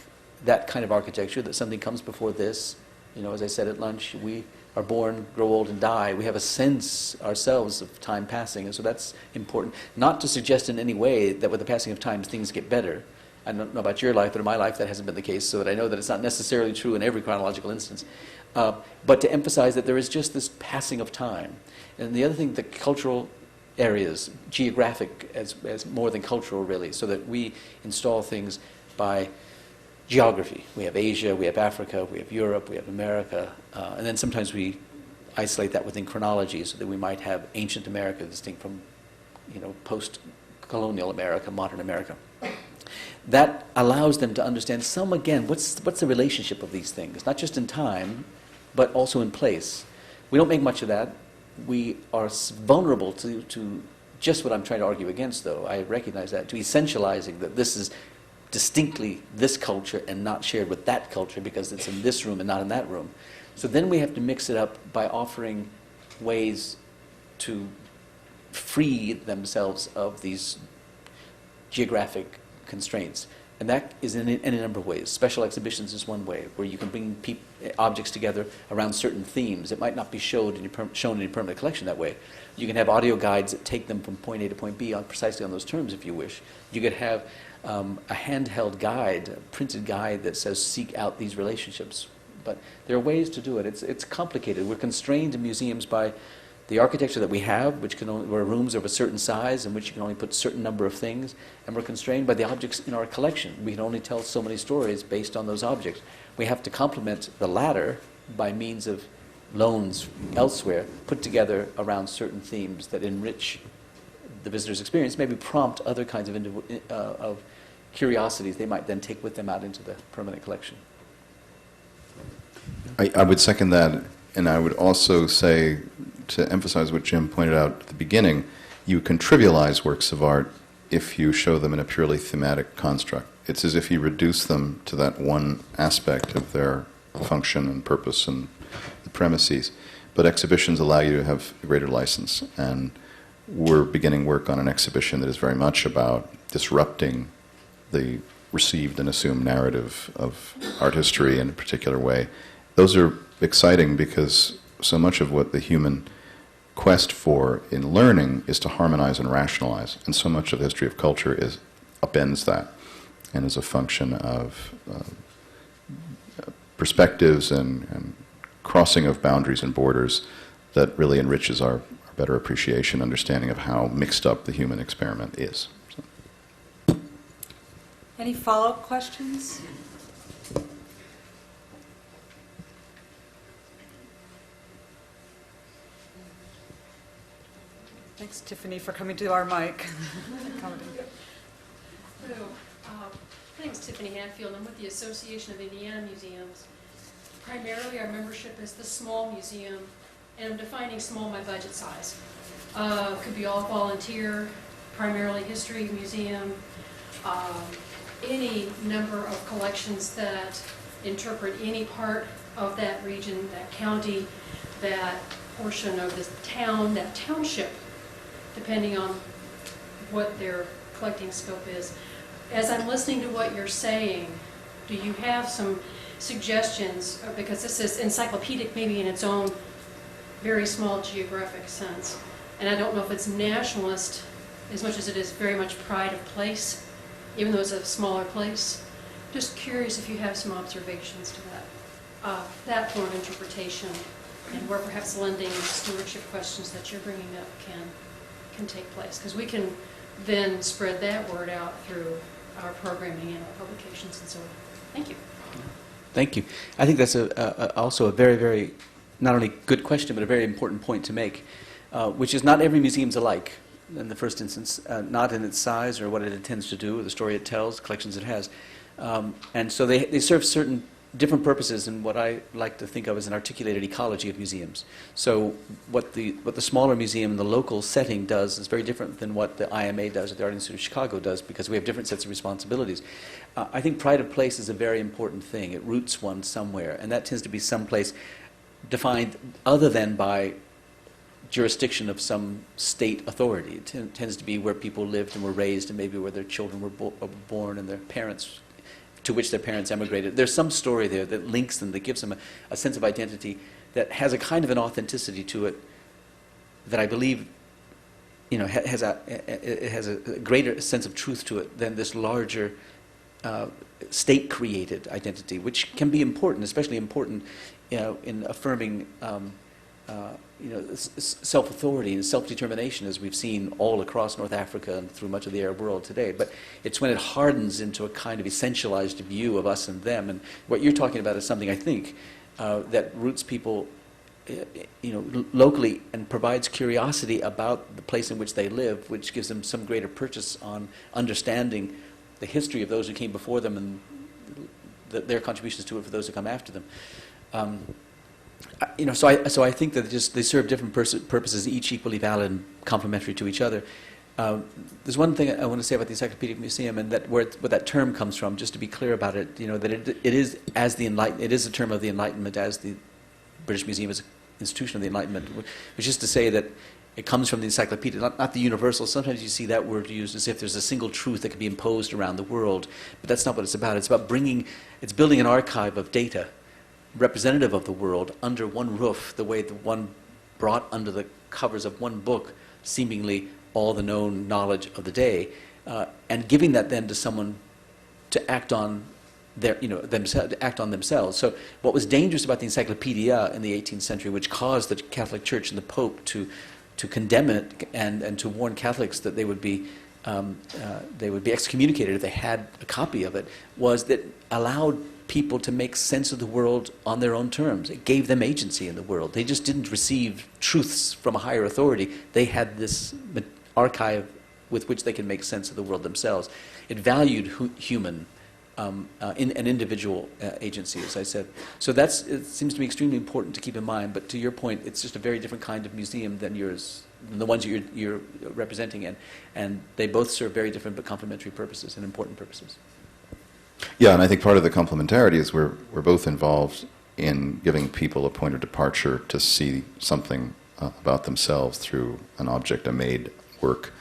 that kind of architecture, that something comes before this. You know, as I said at lunch, we are born, grow old, and die. We have a sense ourselves of time passing, and so that's important. Not to suggest in any way that with the passing of time things get better. I don't know about your life, but in my life that hasn't been the case, so that I know that it's not necessarily true in every chronological instance. But to emphasize that there is just this passing of time. And the other thing, the cultural areas, geographic as more than cultural really, so that we install things by geography. We have Asia, we have Africa, we have Europe, we have America, and then sometimes we isolate that within chronology, so that we might have ancient America distinct from, post-colonial America, modern America. That allows them to understand what's the relationship of these things, not just in time, but also in place. We don't make much of that. We are vulnerable to just what I'm trying to argue against, though. I recognize that, to essentializing that this is distinctly this culture and not shared with that culture because it's in this room and not in that room. So then we have to mix it up by offering ways to free themselves of these geographic constraints. And that is in a number of ways. Special exhibitions is one way, where you can bring objects together around certain themes. It might not be shown in your permanent collection that way. You can have audio guides that take them from point A to point B precisely on those terms if you wish. You could have a handheld guide, a printed guide that says seek out these relationships. But there are ways to do it. It's complicated. We're constrained in museums by the architecture that we have, where rooms of a certain size in which you can only put a certain number of things, and we're constrained by the objects in our collection. We can only tell so many stories based on those objects. We have to complement the latter by means of loans elsewhere, put together around certain themes that enrich the visitor's experience, maybe prompt other kinds of curiosities they might then take with them out into the permanent collection.
I would second that, and I would also say, to emphasize what Jim pointed out at the beginning, you can trivialize works of art if you show them in a purely thematic construct. It's as if you reduce them to that one aspect of their function and purpose and the premises. But exhibitions allow you to have greater license, and we're beginning work on an exhibition that is very much about disrupting the received and assumed narrative of art history in a particular way. Those are exciting because so much of what the human quest for in learning is to harmonize and rationalize, and so much of the history of culture upends that and is a function of perspectives and crossing of boundaries and borders that really enriches our better appreciation, understanding of how mixed up the human experiment is. So.
Any follow-up questions? Thanks, Tiffany, for coming to our mic.
Hello. My name is Tiffany Hatfield. I'm with the Association of Indiana Museums. Primarily, our membership is the small museum, and I'm defining small by budget size. Could be all volunteer, primarily history museum, any number of collections that interpret any part of that region, that county, that portion of the town, that township, depending on what their collecting scope is. As I'm listening to what you're saying, do you have some suggestions, because this is encyclopedic maybe in its own very small geographic sense, and I don't know if it's nationalist as much as it is very much pride of place, even though it's a smaller place. Just curious if you have some observations to that form of interpretation, and where perhaps lending stewardship questions that you're bringing up can take place, because we can then spread that word out through our programming and our publications and so on. Thank you.
Thank you. I think that's also a very, very, not only good question, but a very important point to make, which is not every museum's alike in the first instance, not in its size or what it intends to do, or the story it tells, collections it has. And so they serve certain different purposes in what I like to think of as an articulated ecology of museums. So what the smaller museum in the local setting does is very different than what the IMA does or the Art Institute of Chicago does, because we have different sets of responsibilities. I think pride of place is a very important thing. It roots one somewhere, and that tends to be someplace defined other than by jurisdiction of some state authority. It tends to be where people lived and were raised, and maybe where their children were born and their parents, to which their parents emigrated. There's some story there that links them, that gives them a sense of identity that has a kind of an authenticity to it that I believe, has a greater sense of truth to it than this larger state-created identity, which can be important, especially important, in affirming self-authority and self-determination, as we've seen all across North Africa and through much of the Arab world today. But it's when it hardens into a kind of essentialized view of us and them. And what you're talking about is something, I think, that roots people locally and provides curiosity about the place in which they live, which gives them some greater purchase on understanding the history of those who came before them and their contributions to it for those who come after them. So I think that they serve different purposes, each equally valid and complementary to each other. There's one thing I want to say about the Encyclopedic Museum, and that where that term comes from, just to be clear about it, that it is a term of the Enlightenment, as the British Museum is an institution of the Enlightenment, which is to say that it comes from the encyclopedia, not the universal. Sometimes you see that word used as if there's a single truth that can be imposed around the world, but that's not what it's about. It's about it's building an archive of data representative of the world under one roof, the way the one brought under the covers of one book seemingly all the known knowledge of the day, and giving that then to someone to act on themselves. So what was dangerous about the Encyclopedia in the 18th century, which caused the Catholic Church and the Pope to condemn it and to warn Catholics that they would be excommunicated if they had a copy of it, was that allowed people to make sense of the world on their own terms. It gave them agency in the world. They just didn't receive truths from a higher authority. They had this archive with which they could make sense of the world themselves. It valued human in an individual agency, as I said. So it seems to me extremely important to keep in mind. But to your point, it's just a very different kind of museum than the ones you're representing, and they both serve very different but complementary purposes and important purposes.
Yeah, and I think part of the complementarity is we're both involved in giving people a point of departure to see something about themselves through an object, a made work,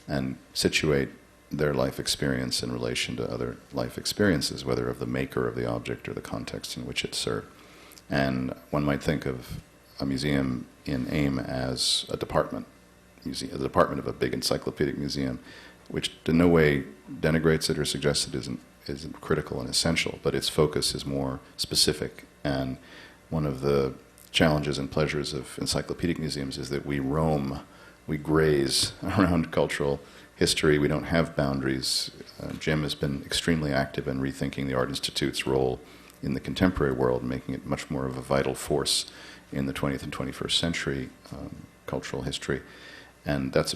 and situate their life experience in relation to other life experiences, whether of the maker of the object or the context in which it's served. And one might think of a museum in AIM as a department of a big encyclopedic museum, which in no way denigrates it or suggests it isn't critical and essential, but its focus is more specific. And one of the challenges and pleasures of encyclopedic museums is that we roam, we graze around cultural history. We don't have boundaries. Jim has been extremely active in rethinking the Art Institute's role in the contemporary world, making it much more of a vital force in the 20th and 21st century cultural history. And that's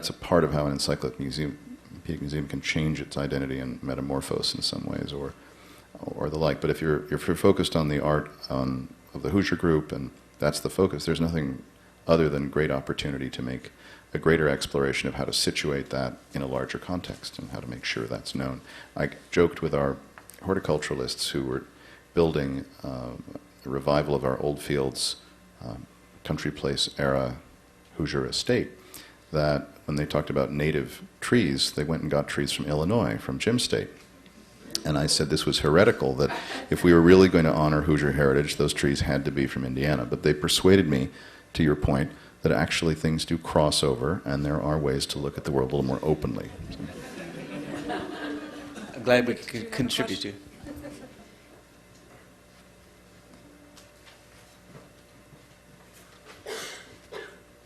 a part of how an encyclopedic museum can change its identity and metamorphose in some ways, or the like. But if you're focused on the art of the Hoosier group, and that's the focus, there's nothing other than great opportunity to make a greater exploration of how to situate that in a larger context and how to make sure that's known. I joked with our horticulturalists who were building a revival of our Oldfields country place era Hoosier estate, that when they talked about native trees, they went and got trees from Illinois, from Jim State. And I said this was heretical, that if we were really going to honor Hoosier heritage, those trees had to be from Indiana. But they persuaded me, to your point, that actually things do cross over, and there are ways to look at the world a little more openly.
I'm glad we could contribute to.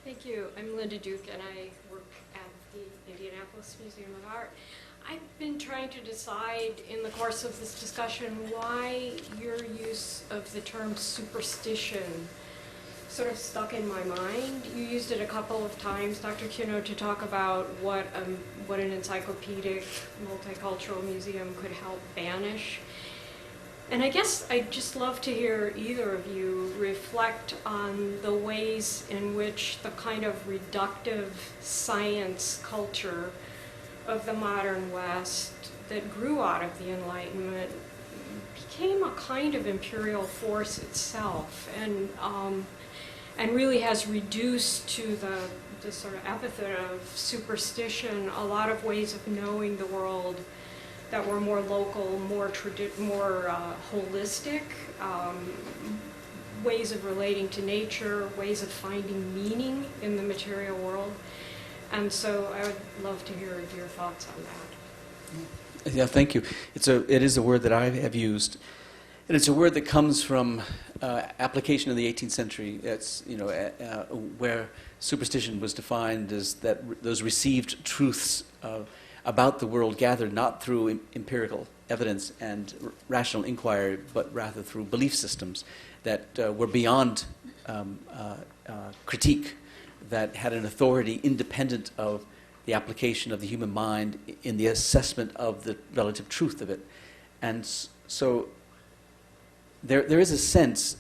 Thank you. I'm Linda Duke, and I work at the Indianapolis Museum of Art. I've been trying to decide in the course of this discussion why your use of the term superstition sort of stuck in my mind. You used it a couple of times, Dr. Cuno, to talk about what an encyclopedic multicultural museum could help banish. And I guess I'd just love to hear either of you reflect on the ways in which the kind of reductive science culture of the modern West that grew out of the Enlightenment became a kind of imperial force itself, and really has reduced to the sort of epithet of superstition a lot of ways of knowing the world that were more local, more holistic, ways of relating to nature, ways of finding meaning in the material world. And so I would love to hear your thoughts on that.
Yeah, thank you. It is a word that I have used, and it's a word that comes from application in the 18th century. It's where superstition was defined as those received truths about the world gathered not through empirical evidence and rational inquiry, but rather through belief systems that were beyond critique, that had an authority independent of the application of the human mind in the assessment of the relative truth of it. And so there is a sense,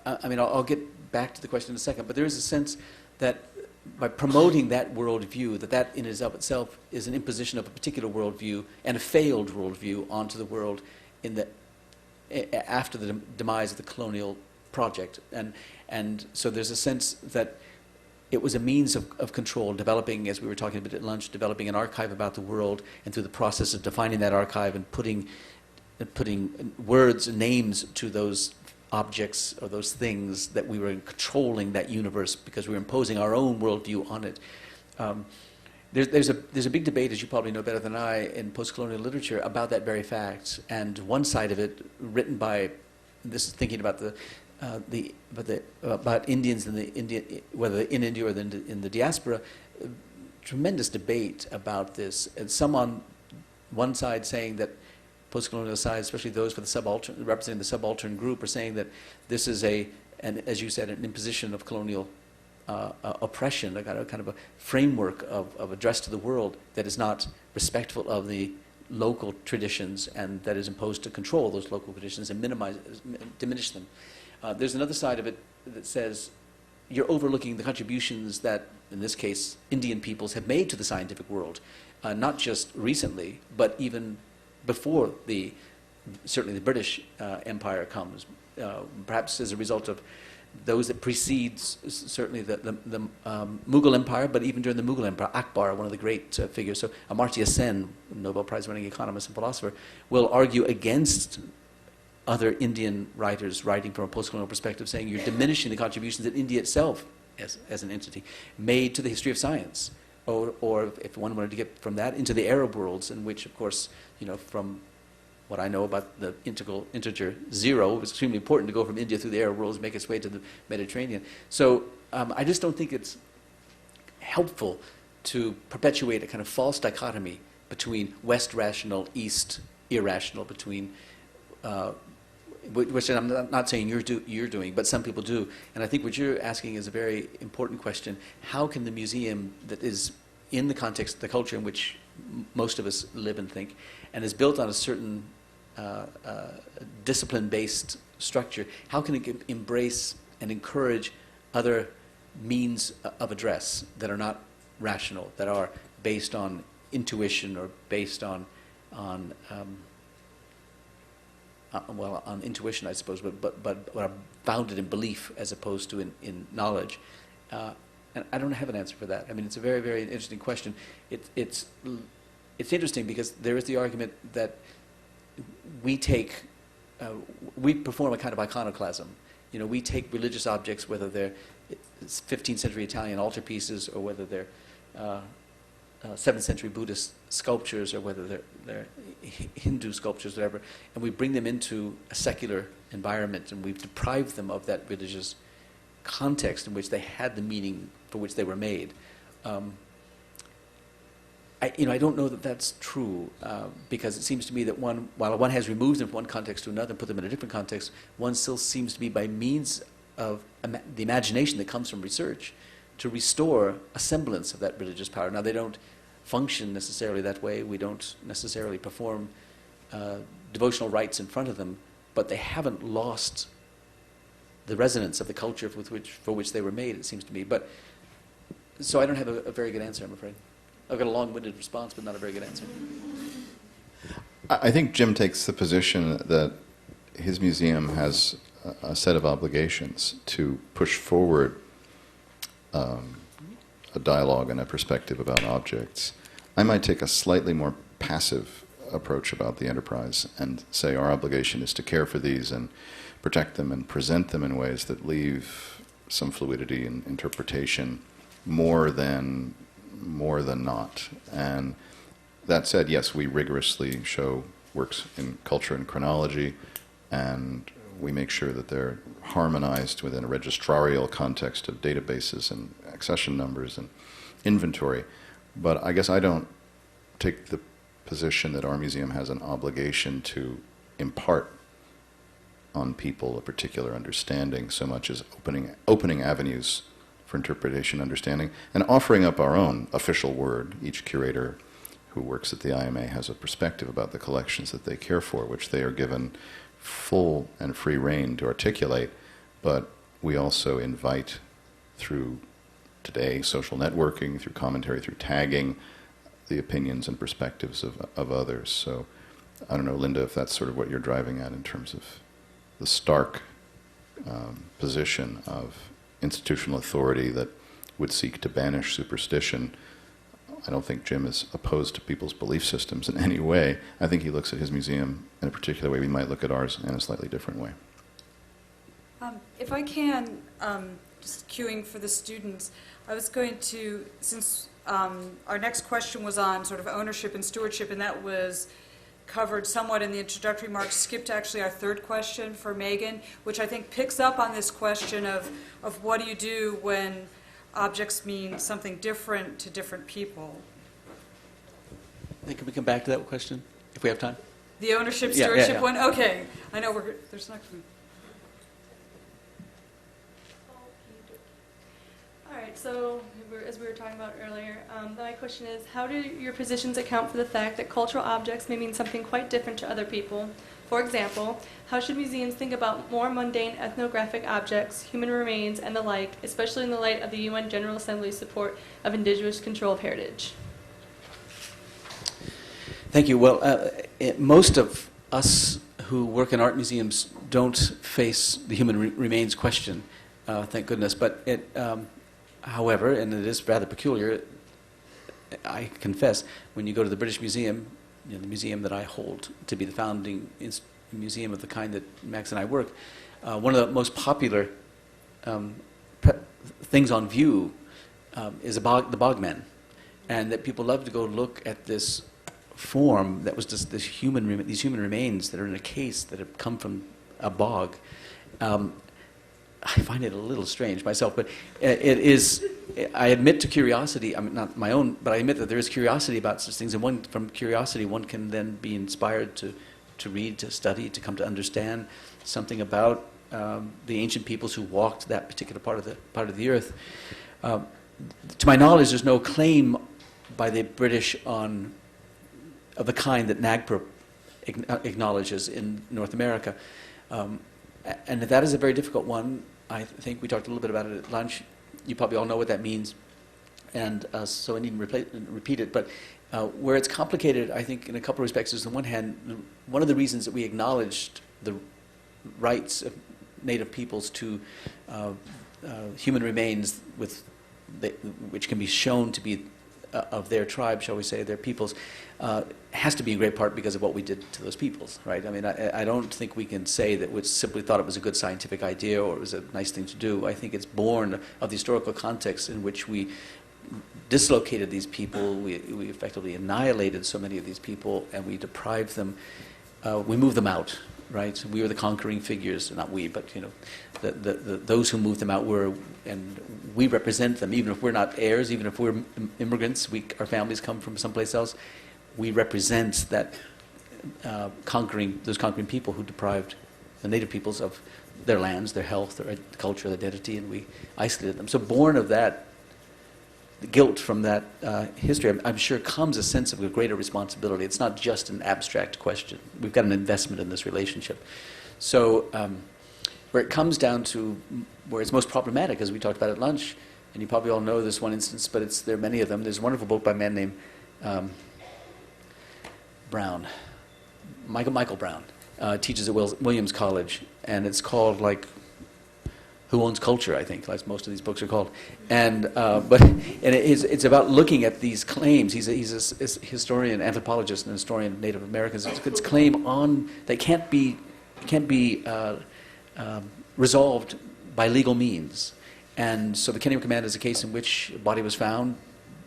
I'll get back to the question in a second, but there is a sense that by promoting that worldview, that in and of itself is an imposition of a particular worldview and a failed worldview onto the world after the demise of the colonial project. And so there's a sense that it was a means of control, developing, as we were talking about at lunch, developing an archive about the world, and through the process of defining that archive and putting words and names to those objects or those things, that we were controlling that universe because we were imposing our own worldview on it. There's a big debate, as you probably know better than I, in post-colonial literature about that very fact. And one side of it, written by, this is thinking about about Indians whether in India or in the diaspora, tremendous debate about this, and some on one side saying that post-colonial side, especially those for the subaltern, representing the subaltern group, are saying that this is as you said, an imposition of colonial oppression, a kind of a framework of address to the world that is not respectful of the local traditions, and that is imposed to control those local traditions and diminish them. There's another side of it that says you're overlooking the contributions that, in this case, Indian peoples have made to the scientific world, not just recently, but even before certainly the British Empire comes, perhaps as a result of those that precede certainly the Mughal Empire, but even during the Mughal Empire, Akbar, one of the great figures. So Amartya Sen, Nobel Prize-winning economist and philosopher, will argue against other Indian writers writing from a post-colonial perspective, saying you're diminishing the contributions that India itself, as an entity, made to the history of science. Or if one wanted to get from that into the Arab worlds, in which, of course, from what I know about the integer zero, it was extremely important to go from India through the Arab worlds, make its way to the Mediterranean. So I just don't think it's helpful to perpetuate a kind of false dichotomy between West rational, East irrational, between which I'm not saying you're doing, but some people do. And I think what you're asking is a very important question. How can the museum that is in the context, the culture in which most of us live and think, and is built on a certain discipline-based structure, how can it embrace and encourage other means of address that are not rational, that are based on intuition or based on intuition, I suppose, but are founded in belief as opposed to in knowledge. And I don't have an answer for that. I mean, it's a very, very interesting question. It's interesting because there is the argument that we perform a kind of iconoclasm. We take religious objects, whether they're 15th century Italian altarpieces or whether they're 7th century Buddhist sculptures or whether they're Hindu sculptures, whatever, and we bring them into a secular environment, and we've deprived them of that religious context in which they had the meaning for which they were made. I don't know that that's true, because it seems to me that while one has removed them from one context to another and put them in a different context, one still seems to be, by means of the imagination that comes from research, to restore a semblance of that religious power. Now, they don't function necessarily that way. We don't necessarily perform devotional rites in front of them, but they haven't lost the resonance of the culture for which they were made, it seems to me. But so I don't have a very good answer, I'm afraid. I've got a long-winded response, but not a very good answer.
I think Jim takes the position that his museum has a set of obligations to push forward a dialogue and a perspective about objects. I might take a slightly more passive approach about the enterprise and say our obligation is to care for these and protect them and present them in ways that leave some fluidity in interpretation more than not. And that said, yes, we rigorously show works in culture and chronology, and we make sure that they're harmonized within a registrarial context of databases and accession numbers and inventory. But I guess I don't take the position that our museum has an obligation to impart on people a particular understanding so much as opening avenues for interpretation, understanding, and offering up our own official word. Each curator who works at the IMA has a perspective about the collections that they care for, which they are given full and free rein to articulate, but we also invite through today social networking, through commentary, through tagging, the opinions and perspectives of others. So I don't know, Linda, if that's sort of what you're driving at in terms of the stark position of institutional authority that would seek to banish superstition. I don't think Jim is opposed to people's belief systems in any way. I think he looks at his museum in a particular way. We might look at ours in a slightly different way.
If I can, just queuing for the students, I was going to, since our next question was on sort of ownership and stewardship, and that was covered somewhat in the introductory remarks, skipped actually our third question for Megan, which I think picks up on this question of what do you do when objects mean something different to different people.
I think, can we come back to that question if we have time?
The ownership,
Yeah,
stewardship
yeah.
one? Okay. I know there's not going to be.
All right, so as we were talking about earlier, my question is, how do your positions account for the fact that cultural objects may mean something quite different to other people? For example, how should museums think about more mundane ethnographic objects, human remains, and the like, especially in the light of the UN General Assembly's support of indigenous control of heritage?
Thank you. Well, most of us who work in art museums don't face the human remains question, thank goodness. But however, and it is rather peculiar, I confess, when you go to the British Museum, the museum that I hold to be the founding museum of the kind that Max and I work, one of the most popular things on view is the Bogmen, and that people love to go look at this form that was just these human remains that are in a case that have come from a bog. I find it a little strange myself, but it is. I admit to curiosity. I mean, not my own, but I admit that there is curiosity about such things, and from curiosity, one can then be inspired to read, to study, to come to understand something about the ancient peoples who walked that particular part of the earth. To my knowledge, there's no claim by the British of the kind that NAGPRA acknowledges in North America. And that is a very difficult one. I think we talked a little bit about it at lunch. You probably all know what that means, and so I needn't repeat it. But where it's complicated, I think, in a couple of respects, is on one hand, one of the reasons that we acknowledged the rights of Native peoples to human remains which can be shown to be of their tribe, shall we say, their peoples, has to be in great part because of what we did to those peoples, right? I mean, I don't think we can say that we simply thought it was a good scientific idea or it was a nice thing to do. I think it's born of the historical context in which we dislocated these people, we effectively annihilated so many of these people, and we deprived them, we moved them out, right? We were the conquering figures, not we, but those who moved them out were, and we represent them, even if we're not heirs, even if we're immigrants, our families come from someplace else, we represent that those conquering people who deprived the native peoples of their lands, their health, their culture, their identity, and we isolated them. So born of that, the guilt from that history, I'm sure comes a sense of a greater responsibility. It's not just an abstract question. We've got an investment in this relationship. So where it comes down to where it's most problematic, as we talked about at lunch, and you probably all know this one instance, but there are many of them. There's a wonderful book by a man named Brown, Michael Brown, teaches at Williams College, and it's called like Who Owns Culture, I think, like most of these books are called. And it's about looking at these claims. He's a historian, anthropologist, and historian of Native Americans. It's claim on that can't be resolved by legal means. And so the Kennewick Command is a case in which a body was found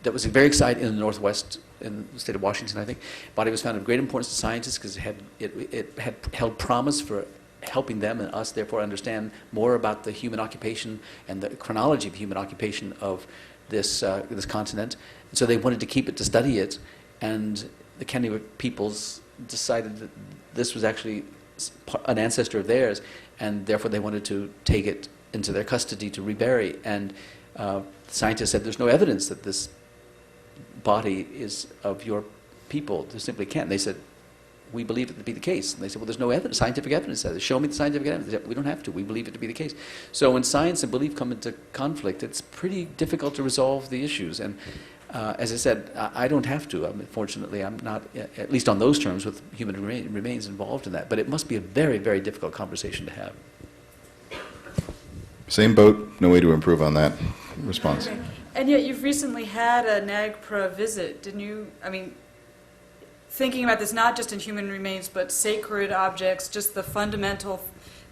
that was very exciting in the Northwest, in the state of Washington, I think. Body was found of great importance to scientists because it had held promise for helping them and us, therefore, understand more about the human occupation and the chronology of human occupation of this continent. And so they wanted to keep it, to study it, and the Kennewick peoples decided that this was actually an ancestor of theirs, and therefore they wanted to take it into their custody to rebury. And scientists said there's no evidence that this body is of your people. There simply can't. They said, we believe it to be the case. And they said, well, there's no evidence, scientific evidence. Show me the scientific evidence. They said, we don't have to. We believe it to be the case. So when science and belief come into conflict, it's pretty difficult to resolve the issues. And as I said, I don't have to. Fortunately, I'm not, at least on those terms, with human remains involved in that. But it must be a very, very difficult conversation to have.
Same boat, no way to improve on that response.
Okay. And yet you've recently had a NAGPRA visit, didn't you? I mean, thinking about this not just in human remains, but sacred objects, just the fundamental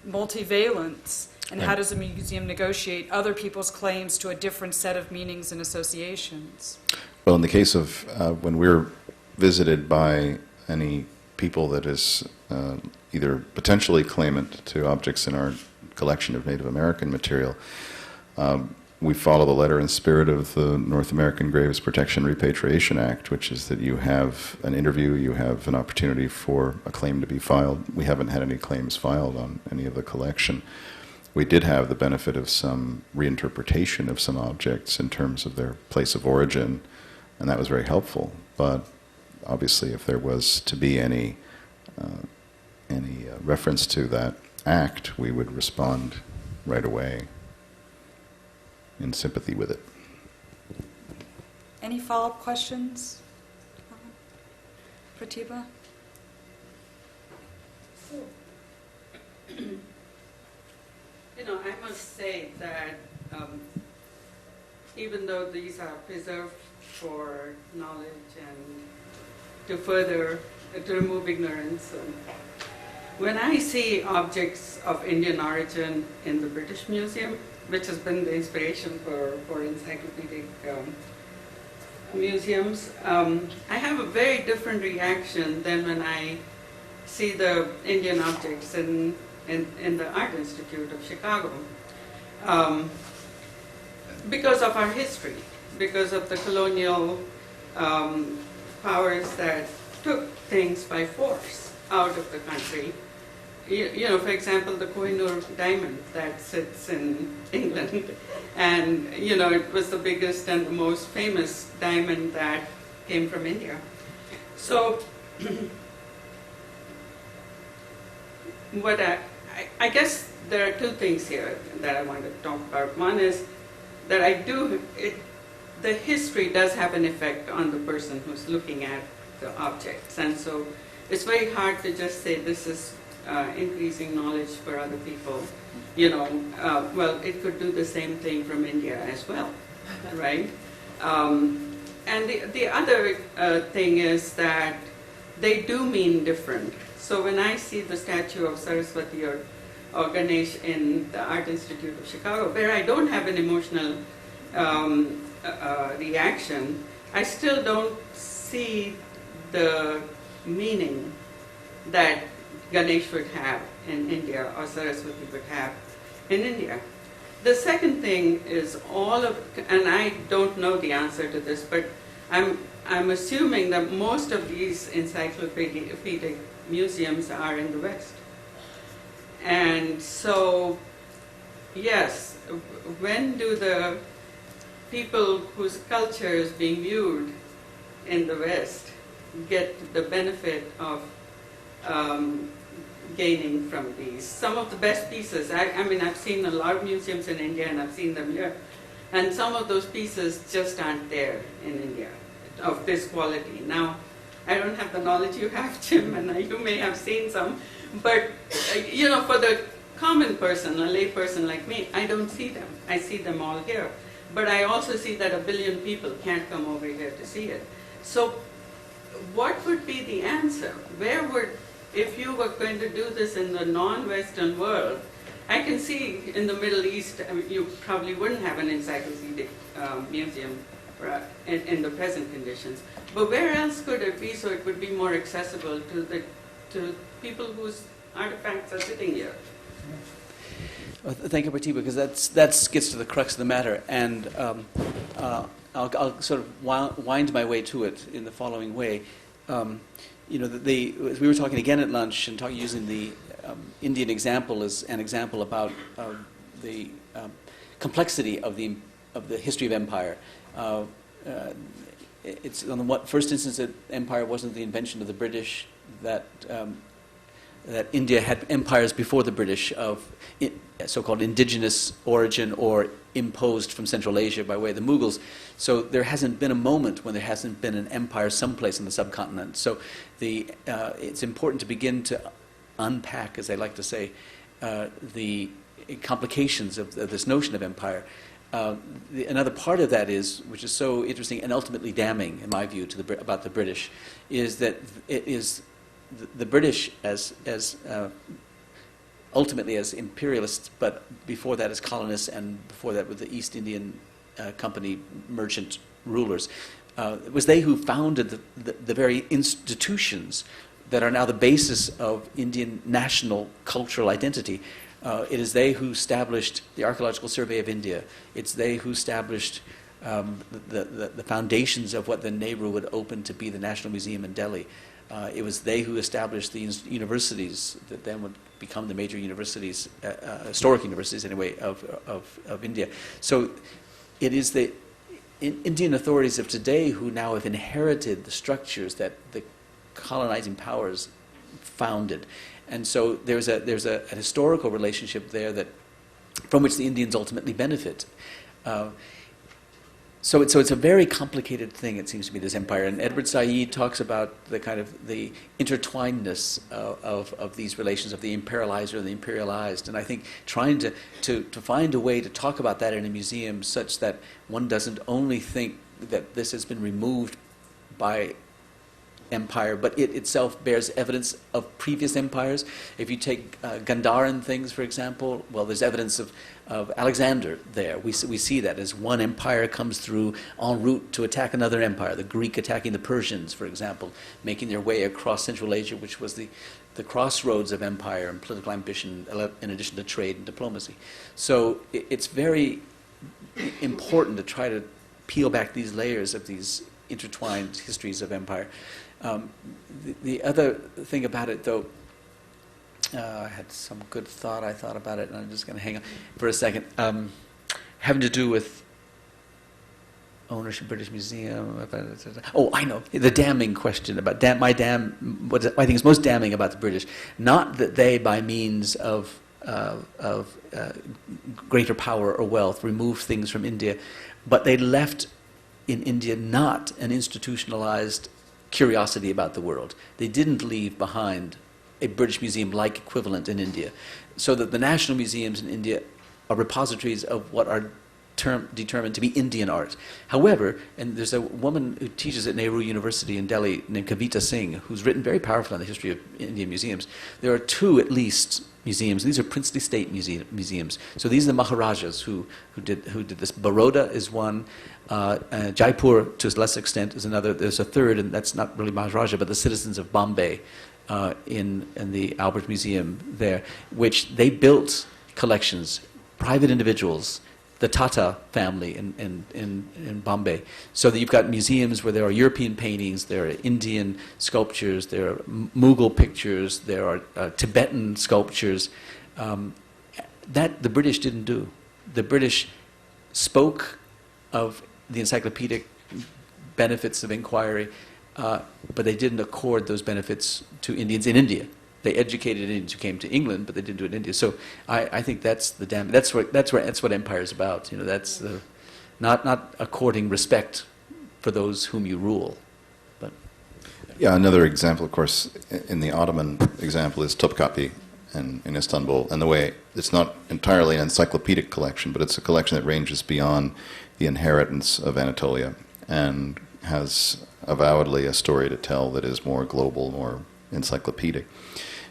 multivalence, and how does a museum negotiate other people's claims to a different set of meanings and associations?
Well, in the case of when we're visited by any people that is either potentially claimant to objects in our collection of Native American material, we follow the letter and spirit of the North American Graves Protection Repatriation Act, which is that you have an interview, you have an opportunity for a claim to be filed. We haven't had any claims filed on any of the collection. We did have the benefit of some reinterpretation of some objects in terms of their place of origin, and that was very helpful. But obviously, if there was to be any reference to that act, we would respond right away in sympathy with it.
Any follow-up questions? Pratibha?
I must say that even though these are preserved for knowledge and to remove ignorance, when I see objects of Indian origin in the British Museum, which has been the inspiration for encyclopedic museums, I have a very different reaction than when I see the Indian objects in the Art Institute of Chicago. Because of our history, because of the colonial powers that took things by force out of the country. For example, the Kohinoor diamond that sits in England, and it was the biggest and the most famous diamond that came from India. So, what I guess there are two things here that I want to talk about. One is that the history does have an effect on the person who's looking at the objects, and so it's very hard to just say this is increasing knowledge for other people. Well, it could do the same thing from India as well, right? And the other thing is that they do mean different. So when I see the statue of Saraswati or Ganesh in the Art Institute of Chicago, where I don't have an emotional reaction, I still don't see the meaning that Ganesh would have in India or Saraswati would have in India. The second thing is and I don't know the answer to this, but I'm assuming that most of these encyclopedic museums are in the West. And so, yes, when do the people whose culture is being viewed in the West get the benefit of gaining from these. Some of the best pieces, I mean, I've seen a lot of museums in India and I've seen them here, and some of those pieces just aren't there in India of this quality. Now, I don't have the knowledge you have, Jim, and you may have seen some, but you know, for the common person, a lay person like me, I don't see them. I see them all here. But I also see that 1 billion people can't come over here to see it. So what would be the answer? Where would, if you were going to do this in the non-Western world, I can see in the Middle East, I mean, you probably wouldn't have an encyclopedic museum in the present conditions. But where else could it be so it would be more accessible to people whose artifacts are sitting here?
Well, thank you, Pratibha, because that gets to the crux of the matter, and I'll sort of wind my way to it in the following way. You know, as we were talking again at lunch and using the Indian example as an example about the complexity of the history of empire. It's on the first instance that empire wasn't the invention of the British, that India had empires before the British of so-called indigenous origin or imposed from Central Asia by way of the Mughals. So there hasn't been a moment when there hasn't been an empire someplace in the subcontinent. So it's important to begin to unpack, as I like to say, the complications of this notion of empire. Another part of that is, which is so interesting and ultimately damning, in my view, about the British, is that it is the British as ultimately as imperialists, but before that as colonists, and before that with the East Indian Company merchant rulers. It was they who founded the very institutions that are now the basis of Indian national cultural identity. It is they who established the Archaeological Survey of India. It's they who established the foundations of what then Nehru would open to be the National Museum in Delhi. It was they who established the universities that then would become the major universities, historic universities anyway, of India. So it is the Indian authorities of today who now have inherited the structures that the colonizing powers founded. And so there's a historical relationship there from which the Indians ultimately benefit. So it's a very complicated thing, it seems to me, this empire. And Edward Said talks about the kind of the intertwinedness of these relations, of the imperializer and the imperialized. And I think trying to find a way to talk about that in a museum such that one doesn't only think that this has been removed by empire, but it itself bears evidence of previous empires. If you take Gandharan things, for example, well, there's evidence of Alexander there. We see that as one empire comes through en route to attack another empire, the Greek attacking the Persians, for example, making their way across Central Asia, which was the crossroads of empire and political ambition, in addition to trade and diplomacy. So it's very important to try to peel back these layers of these intertwined histories of empire. The other thing about it, though, I had some good thought. I thought about it, and I'm just going to hang on for a second. Having to do with ownership, British Museum. Oh, I know, the damning question about what I think is most damning about the British. Not that they, by means of greater power or wealth, removed things from India, but they left in India not an institutionalized curiosity about the world. They didn't leave behind a British museum-like equivalent in India, so that the national museums in India are repositories of what are determined to be Indian art. However, and there's a woman who teaches at Nehru University in Delhi named Kavita Singh, who's written very powerfully on the history of Indian museums. There are two, at least, museums. These are princely state museums. So these are the Maharajas who did this. Baroda is one. Jaipur, to a less extent, is another. There's a third, and that's not really Maharaja, but the citizens of Bombay in the Albert Museum there, which they built collections, private individuals, the Tata family in Bombay. So that you've got museums where there are European paintings, there are Indian sculptures, there are Mughal pictures, there are Tibetan sculptures. That the British didn't do. The British spoke of the encyclopedic benefits of inquiry, but they didn't accord those benefits to Indians in India. They educated Indians who came to England, but they didn't do it in India. So I think that's the that's what empire is about. You know, that's the, not according respect for those whom you rule, but
Yeah, another example, of course, in the Ottoman example is Topkapi in Istanbul, and the way it's not entirely an encyclopedic collection, but it's a collection that ranges beyond the inheritance of Anatolia and has avowedly a story to tell that is more global, more encyclopedic.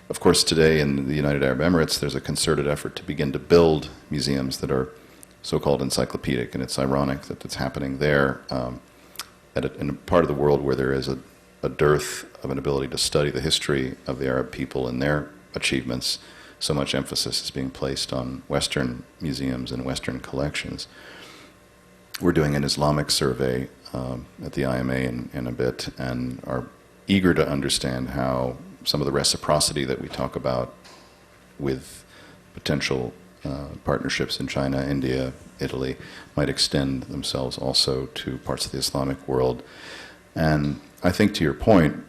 Of course, today in the United Arab Emirates, there's a concerted effort to begin to build museums that are so-called encyclopedic, and it's ironic that it's happening there in a part of the world where there is a dearth of an ability to study the history of the Arab people and their achievements. So much emphasis is being placed on Western museums and Western collections. We're doing an Islamic survey at the IMA in a bit, and are eager to understand how some of the reciprocity that we talk about with potential partnerships in China, India, Italy might extend themselves also to parts of the Islamic world. And I think, to your point,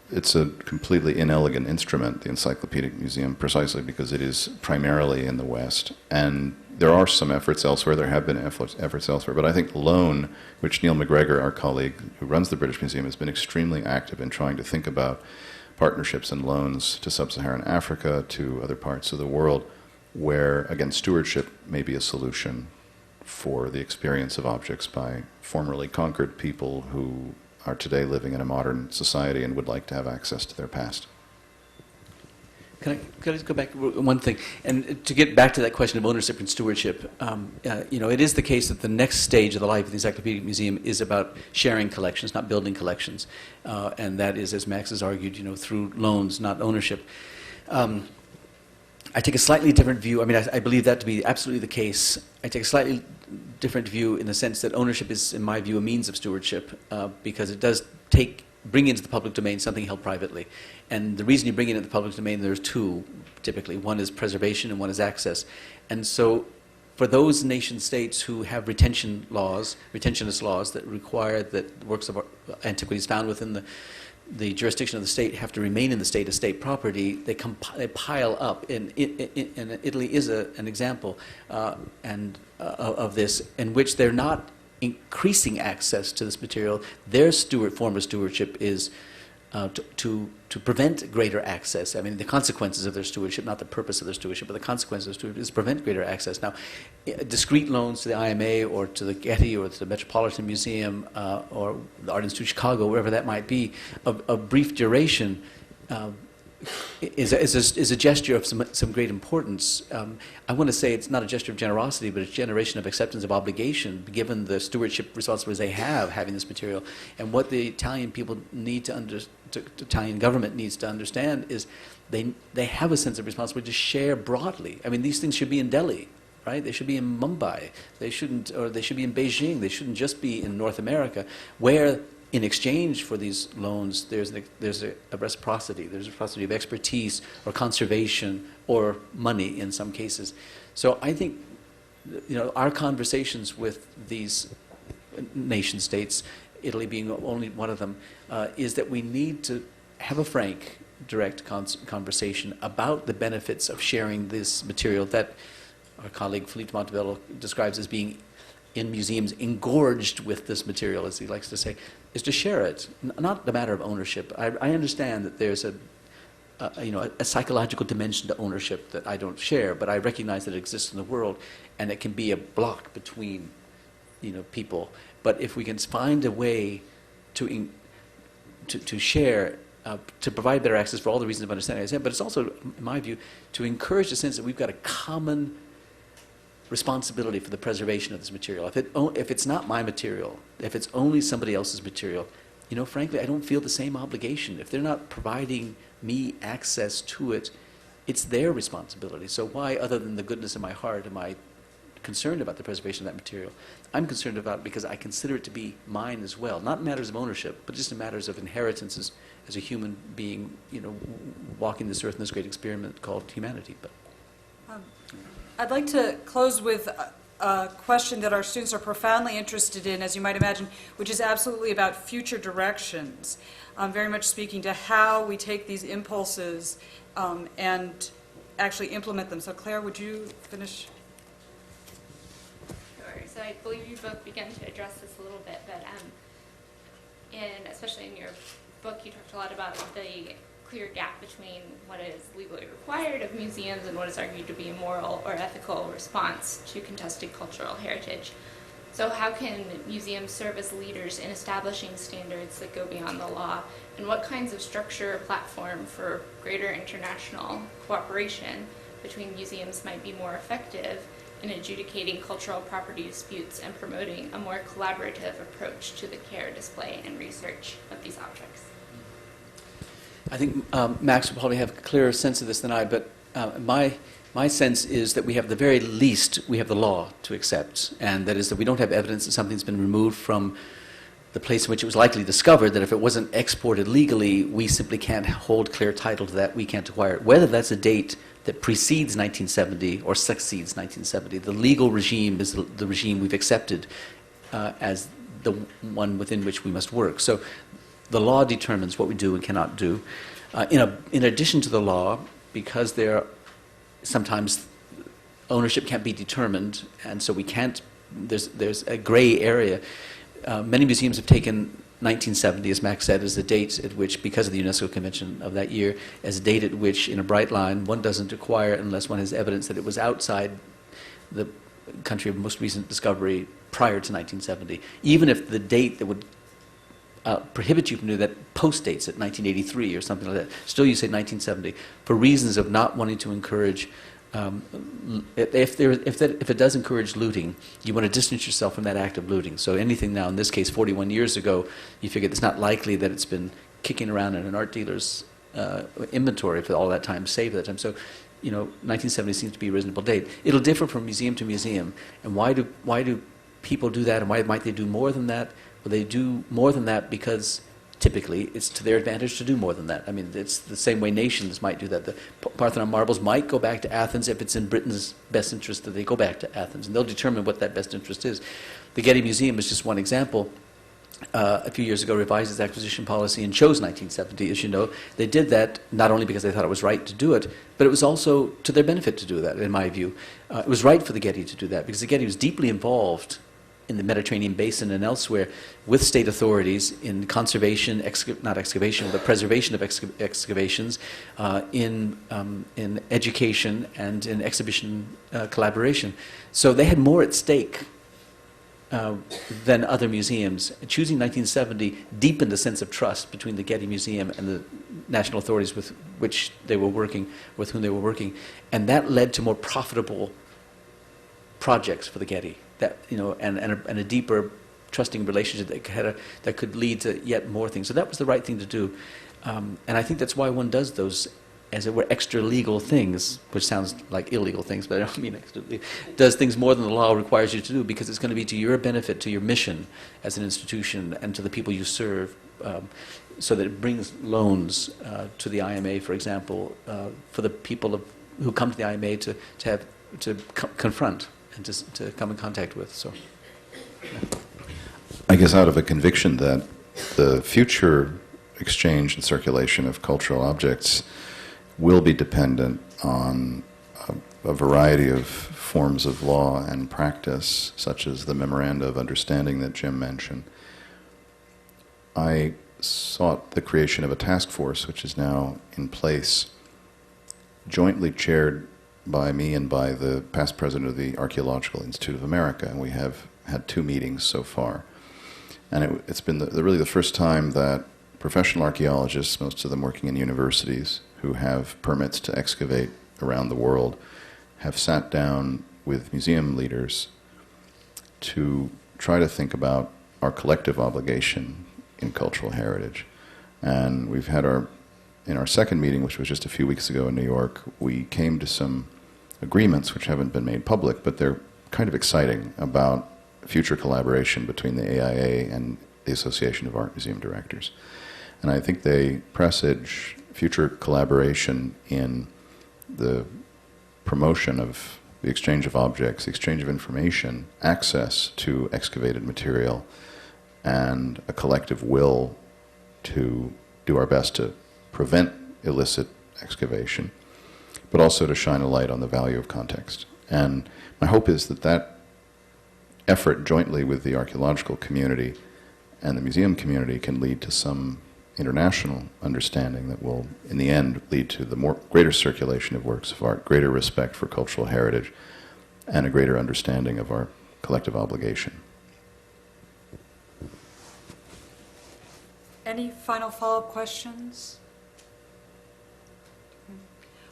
it's a completely inelegant instrument, the Encyclopedic Museum, precisely because it is primarily in the West. And there are some efforts elsewhere, there have been efforts elsewhere, but I think loan, which Neil McGregor, our colleague who runs the British Museum, has been extremely active in trying to think about partnerships and loans to sub-Saharan Africa, to other parts of the world, where, again, stewardship may be a solution for the experience of objects by formerly conquered people who are today living in a modern society and would like to have access to their past.
Can I just go back one thing? And to get back to that question of ownership and stewardship, you know, it is the case that the next stage of the life of the Encyclopedic Museum is about sharing collections, not building collections. And that is, as Max has argued, you know, through loans, not ownership. I take a slightly different view. I mean, I believe that to be absolutely the case. I take a slightly different view in the sense that ownership is, in my view, a means of stewardship, because it does bring into the public domain something held privately. And the reason you bring it into the public domain, there's two, typically. One is preservation and one is access. And so for those nation states who have retentionist laws that require that works of antiquities found within the jurisdiction of the state have to remain in the state as state property, they pile up. And Italy is an example of this, in which they're not increasing access to this material. Their form of stewardship is to prevent greater access. I mean, the consequences of their stewardship, not the purpose of their stewardship, but the consequences of stewardship is to prevent greater access. Now, discrete loans to the IMA or to the Getty or to the Metropolitan Museum or the Art Institute of Chicago, wherever that might be, of brief duration, is a gesture of some great importance. I want to say it's not a gesture of generosity, but it's a generation of acceptance of obligation, given the stewardship responsibilities they have having this material. And what the Italian people need the Italian government needs to understand is they have a sense of responsibility to share broadly. I mean, these things should be in Delhi, right? They should be in Mumbai. They should be in Beijing. They shouldn't just be in North America, where in exchange for these loans, there's a reciprocity. There's a reciprocity of expertise or conservation or money in some cases. So I think, you know, our conversations with these nation states, Italy being only one of them, is that we need to have a frank, direct conversation about the benefits of sharing this material that our colleague Felipe Montebello describes as being in museums engorged with this material, as he likes to say, is to share it, not the matter of ownership. I understand that there's a psychological dimension to ownership that I don't share, but I recognize that it exists in the world, and it can be a block between, you know, people. But if we can find a way to share, to provide better access for all the reasons of understanding I said, but it's also, in my view, to encourage the sense that we've got a common responsibility for the preservation of this material. If it's not my material, if it's only somebody else's material, you know, frankly, I don't feel the same obligation. If they're not providing me access to it, it's their responsibility. So why, other than the goodness of my heart, am I concerned about the preservation of that material? I'm concerned about it because I consider it to be mine as well, not in matters of ownership, but just in matters of inheritance as a human being, you know, walking this earth in this great experiment called humanity. But
I'd like to close with a question that our students are profoundly interested in, as you might imagine, which is absolutely about future directions, very much speaking to how we take these impulses and actually implement them. So Claire, would you finish?
Sure. So I believe you both began to address this a little bit, but especially in your book, you talked a lot about the clear gap between what is legally required of museums and what is argued to be a moral or ethical response to contested cultural heritage. So how can museums serve as leaders in establishing standards that go beyond the law? And what kinds of structure or platform for greater international cooperation between museums might be more effective in adjudicating cultural property disputes and promoting a more collaborative approach to the care, display, and research of these objects?
I think Max will probably have a clearer sense of this than I, but my sense is that we have the very least, we have the law to accept, and that is that we don't have evidence that something's been removed from the place in which it was likely discovered, that if it wasn't exported legally, we simply can't hold clear title to that, we can't acquire it. Whether that's a date that precedes 1970 or succeeds 1970, the legal regime is the regime we've accepted as the one within which we must work. So the law determines what we do and cannot do. In addition to the law, because sometimes ownership can't be determined, and so we can't, there's a gray area. Many museums have taken 1970, as Max said, as the date at which, because of the UNESCO Convention of that year, as a date at which, in a bright line, one doesn't acquire unless one has evidence that it was outside the country of most recent discovery prior to 1970. Even if the date that would prohibit you from doing that post-dates at 1983 or something like that, still you say 1970, for reasons of not wanting to encourage, if it does encourage looting, you want to distance yourself from that act of looting. So anything now, in this case 41 years ago, you figure it's not likely that it's been kicking around in an art dealer's inventory for all that time, saved that time. So 1970 seems to be a reasonable date. It'll differ from museum to museum. And why do people do that, and why might they do more than that? Well, they do more than that because typically it's to their advantage to do more than that. I mean, it's the same way nations might do that. The Parthenon marbles might go back to Athens if it's in Britain's best interest that they go back to Athens, and they'll determine what that best interest is. The Getty Museum is just one example. A few years ago revised its acquisition policy and chose 1970, as you know. They did that not only because they thought it was right to do it, but it was also to their benefit to do that, in my view. It was right for the Getty to do that because the Getty was deeply involved in the Mediterranean basin and elsewhere with state authorities in conservation, not excavation, but preservation of excavations, in education and in exhibition collaboration. So they had more at stake than other museums. Choosing 1970 deepened a sense of trust between the Getty Museum and the national authorities with which they were working, with whom they were working, and that led to more profitable projects for the Getty. That, and a deeper trusting relationship that could lead to yet more things. So that was the right thing to do. And I think that's why one does those, as it were, extra legal things, which sounds like illegal things, but I don't mean extra legal. Does things more than the law requires you to do, because it's going to be to your benefit, to your mission as an institution, and to the people you serve, so that it brings loans to the IMA, for example, for the people who come to the IMA to confront and to come in contact with. So, yeah.
I guess out of a conviction that the future exchange and circulation of cultural objects will be dependent on a variety of forms of law and practice, such as the memoranda of understanding that Jim mentioned, I sought the creation of a task force, which is now in place, jointly chaired by me and by the past president of the Archaeological Institute of America, and we have had 2 meetings so far. And it's been really the first time that professional archaeologists, most of them working in universities, who have permits to excavate around the world, have sat down with museum leaders to try to think about our collective obligation in cultural heritage. And we've had in our second meeting, which was just a few weeks ago in New York, we came to some agreements which haven't been made public, but they're kind of exciting, about future collaboration between the AIA and the Association of Art Museum Directors. And I think they presage future collaboration in the promotion of the exchange of objects, the exchange of information, access to excavated material, and a collective will to do our best to prevent illicit excavation, but also to shine a light on the value of context. And my hope is that that effort jointly with the archaeological community and the museum community can lead to some international understanding that will, in the end, lead to the greater circulation of works of art, greater respect for cultural heritage, and a greater understanding of our collective obligation.
Any final follow-up questions?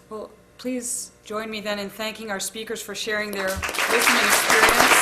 Well, please join me then in thanking our speakers for sharing their wisdom and experience.